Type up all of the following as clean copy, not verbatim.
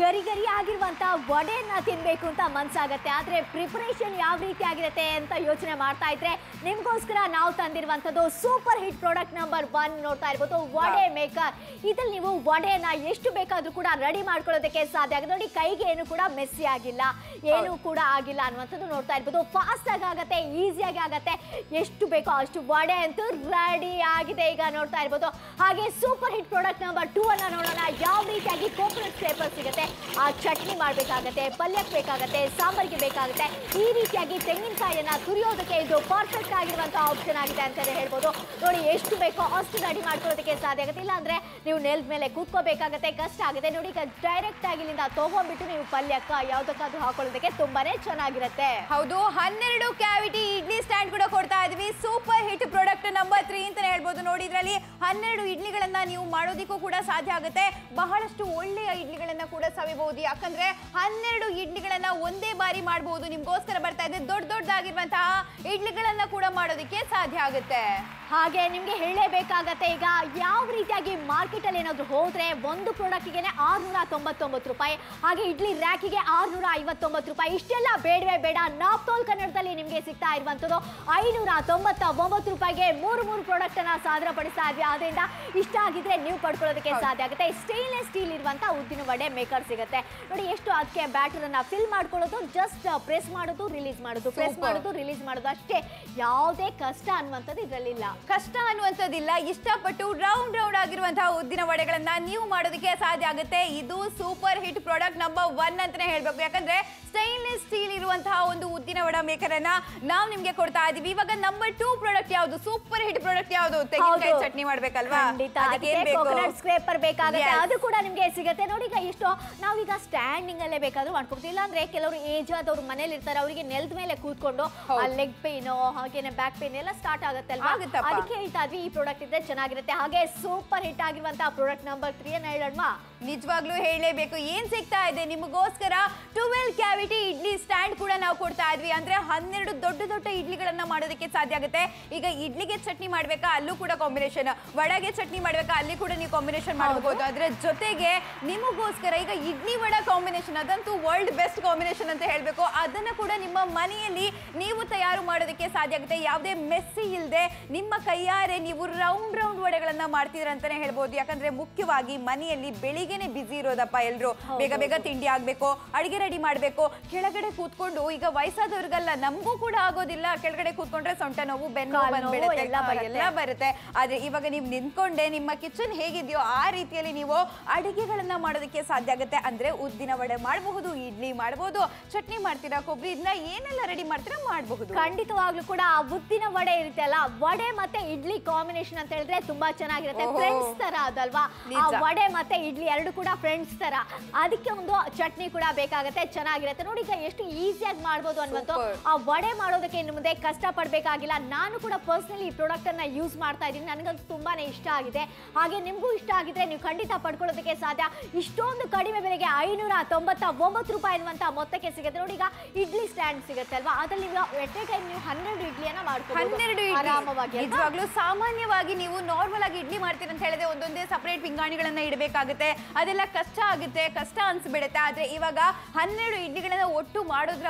ಗರಿ ಗರಿ ಆಗಿರುವಂತ ವಡೆನ ತಿನ್ಬೇಕು ಅಂತ ಮನ್ಸಾಗತ್ತೆ. ಆದ್ರೆ ಪ್ರಿಪರೇಷನ್ ಯಾವ ರೀತಿ ಆಗಿರುತ್ತೆ ಅಂತ ಯೋಚನೆ ಮಾಡ್ತಾ ಇದ್ರೆ ನಿಮ್ಗೋಸ್ಕರ ನಾವು ತಂದಿರುವಂತದ್ದು ಸೂಪರ್ ಹಿಟ್ ಪ್ರಾಡಕ್ಟ್ ನಂಬರ್ 1 ನೋಡ್ತಾ ಇರ್ಬೋದು, ವಡೆ ಮೇಕರ್. ಇದ್ರಲ್ಲಿ ನೀವು ವಡೆನ ಎಷ್ಟು ಬೇಕಾದ್ರೂ ಕೂಡ ರೆಡಿ ಮಾಡ್ಕೊಳ್ಳೋದಕ್ಕೆ ಸಾಧ್ಯ ಆಗುತ್ತೆ. ನೋಡಿ, ಕೈಗೆ ಏನು ಕೂಡ ಮೆಸ್ಸಿ ಆಗಿಲ್ಲ, ಏನು ಕೂಡ ಆಗಿಲ್ಲ ಅನ್ನುವಂಥದ್ದು ನೋಡ್ತಾ ಇರ್ಬೋದು. ಫಾಸ್ಟ್ ಆಗಿ ಆಗತ್ತೆ, ಈಸಿಯಾಗಿ ಆಗತ್ತೆ, ಎಷ್ಟು ಬೇಕೋ ಅಷ್ಟು ವಡೆ ಅಂತೂ ರೆಡಿ ಆಗಿದೆ ಈಗ ನೋಡ್ತಾ ಇರ್ಬೋದು. ಹಾಗೆ ಸೂಪರ್ ಹಿಟ್ ಪ್ರಾಡಕ್ಟ್ ನಂಬರ್ 2 ಅನ್ನ ನೋಡೋಣ. ಯಾವ ರೀತಿಯಾಗಿ ಕೋಕೋನಟ್ ಪೇಪರ್ ಸಿಗುತ್ತೆ, ಆ ಚಟ್ನಿ ಮಾಡಬೇಕಾಗತ್ತೆ, ಪಲ್ಯಕ್ಕೆ ಬೇಕಾಗತ್ತೆ, ಸಾಂಬಾರಿಗೆ ಬೇಕಾಗುತ್ತೆ. ಈ ರೀತಿಯಾಗಿ ತೆಂಗಿನಕಾಯಿಯನ್ನ ತುರಿಯೋದಕ್ಕೆ ಇದು ಪರ್ಫೆಕ್ಟ್ ಆಗಿರುವಂತಹ ಆಪ್ಷನ್ ಆಗಿದೆ ಅಂತಾನೆ ಹೇಳ್ಬೋದು. ನೋಡಿ, ಎಷ್ಟು ಬೇಕೋ ಅಷ್ಟು ರೆಡಿ ಮಾಡ್ಕೊಳ್ಳೋದಕ್ಕೆ ಸಾಧ್ಯ ಆಗುತ್ತೆ. ಇಲ್ಲ ಅಂದ್ರೆ ನೀವು ನೆಲದ ಮೇಲೆ ಕೂತ್ಕೋಬೇಕಾಗತ್ತೆ, ಕಷ್ಟ ಆಗುತ್ತೆ. ನೋಡಿ, ಈಗ ಡೈರೆಕ್ಟ್ ಆಗಿ ಇಲ್ಲಿಂದ ತಗೊಂಡ್ಬಿಟ್ಟು ನೀವು ಪಲ್ಯಕ್ಕ ಯಾವ್ದಕ್ಕಾದ್ರೂ ಹಾಕೊಳ್ಳೋದಕ್ಕೆ ತುಂಬಾನೇ ಚೆನ್ನಾಗಿರುತ್ತೆ. ಹೌದು, 12 ಕ್ಯಾವಿಟಿ ಇಡ್ಲಿ ಸ್ಟ್ಯಾಂಡ್ ಕೂಡ ಕೊಡ್ತಾ ಇದೀವಿ. ಸೂಪರ್ ಹಿಟ್ ಪ್ರಾಡಕ್ಟ್ ನಂಬರ್ 3 ಅಂತಾನೆ ಹೇಳ್ಬೋದು. ನೋಡಿ, ಇದರಲ್ಲಿ 12 ಇಡ್ಲಿಗಳನ್ನ ನೀವು ಮಾಡೋದಿಕ್ಕೂ ಕೂಡ ಸಾಧ್ಯ ಆಗುತ್ತೆ. ಬಹಳಷ್ಟು ಒಳ್ಳೆಯ ಇಡ್ಲಿಗಳನ್ನ ಕೂಡ ಸವಿಬಹುದು. ಯಾಕಂದ್ರೆ 12 ಇಡ್ಲಿಗಳನ್ನ ಒಂದೇ ಬಾರಿ ಮಾಡಬಹುದು. ನಿಮ್ಗೋಸ್ಕರ ಬರ್ತಾ ಇದೆ ದೊಡ್ಡದಾಗಿರುವಂತಹ ಇಡ್ಲಿಗಳನ್ನ ಕೂಡ ಮಾಡೋದಕ್ಕೆ ಸಾಧ್ಯ ಆಗುತ್ತೆ. ಹಾಗೆ ನಿಮ್ಗೆ ಹೇಳಲೇಬೇಕಾಗತ್ತೆ, ಈಗ ಯಾವ ರೀತಿಯಾಗಿ ಮಾರ್ಕೆಟ್ ಅಲ್ಲಿ ಏನಾದ್ರು ಹೋದ್ರೆ ಒಂದು ಪ್ರಾಡಕ್ಟ್ಗೆ 699 ರೂಪಾಯಿ, ಹಾಗೆ ಇಡ್ಲಿ ರ್ಯಾಕಿಗೆ 659 ರೂಪಾಯಿ. ಇಷ್ಟೆಲ್ಲ ಬೇಡವೇ ಬೇಡ. ನಾಪ್ತೋಲ್ ಕನ್ನಡದಲ್ಲಿ ನಿಮ್ಗೆ ಸಿಗ್ತಾ ಇರುವಂತದ್ದು 599 ರೂಪಾಯಿಗೆ 3 ಪ್ರಾಡಕ್ಟ್ ಅನ್ನ ಸಾದರ ಪಡಿಸ್ತಾ ಇದ್ವಿ. ಆದ್ರಿಂದ ಇಷ್ಟ ಆಗಿದ್ರೆ ನೀವು ಪಡ್ಕೊಳ್ಳೋದಕ್ಕೆ ಸಾಧ್ಯ ಆಗುತ್ತೆ. ಸ್ಟೇನ್ಲೆಸ್ ಸ್ಟೀಲ್ ಇರುವಂತ ಉದ್ದಿನ ವಡೆ ಮೇಕರ್ ಸಿಗುತ್ತೆ. ನೋಡಿ, ಎಷ್ಟು ಅದಕ್ಕೆ ಬ್ಯಾಟರ್ ಅನ್ನ ಫಿಲ್ ಮಾಡ್ಕೊಳ್ಳೋದು, ಜಸ್ಟ್ ಪ್ರೆಸ್ ಮಾಡೋದು, ರಿಲೀಸ್ ಮಾಡೋದು, ಪ್ರೆಸ್ ಮಾಡೋದು, ರಿಲೀಸ್ ಮಾಡೋದು ಅಷ್ಟೇ. ಯಾವುದೇ ಕಷ್ಟ ಅನ್ನುವಂಥದ್ದು ಇದರಲ್ಲಿಲ್ಲ. ಕಷ್ಟ ಅನ್ನುವಂಥದ್ದಿಲ್ಲ. ಇಷ್ಟಪಟ್ಟು ರೌಂಡ್ ಆಗಿರುವಂತಹ ಉದ್ದಿನ ವಡೆಗಳನ್ನ ನೀವು ಮಾಡೋದಕ್ಕೆ ಸಾಧ್ಯ ಆಗುತ್ತೆ. ಇದು ಸೂಪರ್ ಹಿಟ್ ಪ್ರಾಡಕ್ಟ್ ನಂಬರ್ 1 ಅಂತಾನೆ ಹೇಳ್ಬೇಕು. ಯಾಕಂದ್ರೆ ಸ್ಟೈನ್ಲೆಸ್ ಸ್ಟೀಲ್ ಇರುವಂತಹ ಒಂದು ಉದ್ದಿನ ವಡೆ ಮೇಕರ್ ಅನ್ನ ನಾವು ನಿಮ್ಗೆ ಕೊಡ್ತಾ ಇದೀವಿ. ಇವಾಗ ನಂಬರ್ 2 ಪ್ರಾಡಕ್ಟ್ ಯಾವುದು, ಸೂಪರ್ ಹಿಟ್ ಪ್ರಾಡಕ್ಟ್ ಯಾವುದು? ತೆಂಗಿನಕಾಯಿ ಚಟ್ನಿ ಮಾಡ್ಬೇಕಲ್ವಾ, ಕೋಕೋನಟ್ ಸ್ಕ್ರೇಪರ್ ಬೇಕಾಗುತ್ತೆ, ಅದು ಕೂಡ ನಿಮ್ಗೆ ಸಿಗುತ್ತೆ. ನೋಡಿ, ಈಗ ಇಷ್ಟು ನಾವೀಗ ಸ್ಟ್ಯಾಂಡಿಂಗ್ ಅಲ್ಲೇ ಬೇಕಾದ್ರೂ ಮಾಡ್ಕೊಡ್ತೀವಿ. ಇಲ್ಲ ಅಂದ್ರೆ ಕೆಲವರು ಏಜ್ ಆದವ್ರು ಮನೇಲಿ ಇರ್ತಾರೆ, ಅವರಿಗೆ ನೆಲದ ಮೇಲೆ ಕೂತ್ಕೊಂಡು ಲೆಗ್ ಪೇನ್ ಹಾಗೇನೆ ಬ್ಯಾಕ್ ಪೇನ್ ಎಲ್ಲ ಸ್ಟಾರ್ಟ್ ಆಗುತ್ತೆ ಅಲ್ವಾ, ಅದಕ್ಕೆ ಹೇಳ್ತಾ ಇದ್ವಿ ಈ ಪ್ರಾಡಕ್ಟ್ ಇದ್ರೆ ಚೆನ್ನಾಗಿರುತ್ತೆ. ಹಾಗೆ ಸೂಪರ್ ಹಿಟ್ ಆಗಿರುವಂತಹ ಪ್ರಾಡಕ್ಟ್ ನಂಬರ್ 3 ಅನ್ನ ಹೇಳೋಣ. ನಿಜವಾಗ್ಲೂ ಹೇಳಲೇಬೇಕು, ಏನ್ ಸಿಗ್ತಾ ಇದೆ ನಿಮಗೋಸ್ಕರ 12 ಕ್ಯಾವಿಟಿ ಇಡ್ಲಿ ಸ್ಟ್ಯಾಂಡ್ ಕೂಡ ನಾವು ಕೊಡ್ತಾ ಇದ್ವಿ. ಅಂದ್ರೆ 12 ದೊಡ್ಡ ಇಡ್ಲಿಗಳನ್ನ ಮಾಡೋದಕ್ಕೆ ಸಾಧ್ಯ ಆಗುತ್ತೆ. ಈಗ ಇಡ್ಲಿಗೆ ಚಟ್ನಿ ಮಾಡ್ಬೇಕಾ, ಅಲ್ಲೂ ಕೂಡ ಕಾಂಬಿನೇಷನ್, ವಡೆಗೆ ಚಟ್ನಿ ಮಾಡ್ಬೇಕಾ, ಅಲ್ಲಿ ಕೂಡ ನೀವು ಕಾಂಬಿನೇಷನ್ ಮಾಡಬಹುದು. ಅದ್ರ ಜೊತೆಗೆ ನಿಮಗೋಸ್ಕರ ಈಗ ಇಡ್ಲಿ ವಡೆ ಕಾಂಬಿನೇಷನ್, ಅದಂತೂ ವರ್ಲ್ಡ್ ಬೆಸ್ಟ್ ಕಾಂಬಿನೇಷನ್ ಅಂತ ಹೇಳ್ಬೇಕು. ಅದನ್ನ ಕೂಡ ನಿಮ್ಮ ಮನೆಯಲ್ಲಿ ನೀವು ತಯಾರು ಮಾಡೋದಕ್ಕೆ ಸಾಧ್ಯ ಆಗುತ್ತೆ. ಯಾವುದೇ ಮೆಸ್ಸಿ ಇಲ್ಲದೆ ನಿಮ್ಮ ಕೈಯಾರೆ ನೀವು ರೌಂಡ್ ವಡೆಗಳನ್ನ ಮಾಡ್ತಿದ್ರ ಅಂತಾನೆ ಹೇಳ್ಬೋದು. ಯಾಕಂದ್ರೆ ಮುಖ್ಯವಾಗಿ ಮನೆಯಲ್ಲಿ ಬೆಳಿಗ್ಗೆನೆ ಬಿಸಿ ಇರೋದಪ್ಪ ಎಲ್ರು, ಬೇಗ ತಿಂಡಿ ಆಗ್ಬೇಕು, ಅಡಿಗೆ ರೆಡಿ ಮಾಡ್ಬೇಕು. ಕೆಳಗಡೆ ಕೂತ್ಕೊಂಡು, ಈಗ ವಯಸ್ಸಾದವ್ರಿಗೆಲ್ಲ ನಮಗೂ ಕೂಡ ಆಗೋದಿಲ್ಲ, ಕೆಳಗಡೆ ಕೂತ್ಕೊಂಡ್ರೆ ಸೊಂಟ ನೋವು, ಬೆನ್ನು ಬಂದ್ಬಿಡುತ್ತೆ, ಎಲ್ಲ ಬರುತ್ತೆ. ಆದ್ರೆ ಇವಾಗ ನೀವು ನಿಂತ್ಕೊಂಡೆ ನಿಮ್ಮ ಕಿಚನ್ ಹೇಗಿದೆಯೋ ಆ ರೀತಿಯಲ್ಲಿ ನೀವು ಅಡಿಗೆಗಳನ್ನ ಮಾಡೋದಕ್ಕೆ ಸಾಧ್ಯ ಆಗುತ್ತೆ. ಅಂದ್ರೆ ಉದ್ದಿನ ವಡೆ ಮಾಡಬಹುದು, ಇಡ್ಲಿ ಮಾಡಬಹುದು, ಚಟ್ನಿ ಮಾಡ್ತೀರಾ, ಕೊಬ್ಬರಿ ಇದನ್ನ ಏನೆಲ್ಲ ರೆಡಿ ಮಾಡ್ತೀರಾ ಮಾಡಬಹುದು. ಖಂಡಿತವಾಗ್ಲೂ ಕೂಡ ಉದ್ದಿನ ವಡೆ ಇರುತ್ತೆ ಅಲ್ಲ, ವಡೆ ಮತ್ತೆ ಇಡ್ಲಿ ಕಾಂಬಿನೇಷನ್ ಅಂತ ಹೇಳಿದ್ರೆ ತುಂಬಾ ಚೆನ್ನಾಗಿರುತ್ತೆ. ಫ್ರೆಂಡ್ಸ್ ತರ ಅದಲ್ವಾ, ವಡೆ ಮತ್ತೆ ಇಡ್ಲಿ ಎರಡು ಕೂಡ ಫ್ರೆಂಡ್ಸ್ ತರ. ಅದಕ್ಕೆ ಒಂದು ಚಟ್ನಿ ಕೂಡ ಬೇಕಾಗುತ್ತೆ, ಚೆನ್ನಾಗಿರುತ್ತೆ. ನೋಡಿ, ಈಗ ಎಷ್ಟು ಈಸಿಯಾಗಿ ಮಾಡ್ಬೋದು ಅನ್ನೋದು. ಆ ವಡೆ ಮಾಡೋದಕ್ಕೆ ಇನ್ನು ಮುಂದೆ ಕಷ್ಟ ಪಡ್ಬೇಕಾಗಿಲ್ಲ. ನಾನು ಕೂಡ ಪರ್ಸನಲಿ ಈ ಪ್ರಾಡಕ್ಟ್ ಅನ್ನ ಯೂಸ್ ಮಾಡ್ತಾ ಇದ್ದೀನಿ, ನನಗಂತೂ ತುಂಬಾನೇ ಇಷ್ಟ ಆಗಿದೆ. ಹಾಗೆ ನಿಮ್ಗೂ ಇಷ್ಟ ಆಗಿದ್ರೆ ನೀವು ಖಂಡಿತ ಪಡ್ಕೊಳ್ಳೋದಕ್ಕೆ ಸಾಧ್ಯ. ಇಷ್ಟೊಂದು ಕಡಿಮೆ ಬೆಲೆಗೆ 599 ರೂಪಾಯಿ ಅನ್ನುವಂತ ಮೊತ್ತಕ್ಕೆ ಸಿಗುತ್ತೆ. ನೋಡಿ, ಈಗ ಇಡ್ಲಿ ಸ್ಟ್ಯಾಂಡ್ ಸಿಗುತ್ತೆ ಅಲ್ವಾ, ಅದ್ರಲ್ಲಿ ನೀವು ಎಟ್ ಎ ಟೈಮ್ ನೀವು 12 ಇಡ್ಲಿಯನ್ನ ಮಾಡ್ಕೊಳ್ಳಿ ಆರಾಮವಾಗಿ. ನಿಜವಾಗ್ಲೂ ಸಾಮಾನ್ಯವಾಗಿ ನೀವು ನಾರ್ಮಲ್ ಆಗಿ ಇಡ್ಲಿ ಮಾಡ್ತೀರಿ ಅಂತ ಹೇಳಿದ್ರೆ ಒಂದೊಂದೇ ಸಪರೇಟ್ ಪಿಂಗಾಣಿಗಳನ್ನ ಇಡಬೇಕಾಗುತ್ತೆ, ಅದೆಲ್ಲ ಕಷ್ಟ ಆಗುತ್ತೆ, ಕಷ್ಟ ಅನ್ಸ್ಬಿಡುತ್ತೆ. ಆದ್ರೆ ಇವಾಗ 12 ಇಡ್ಲಿಗಳನ್ನ ಒಟ್ಟು ಮಾಡೋದ್ರ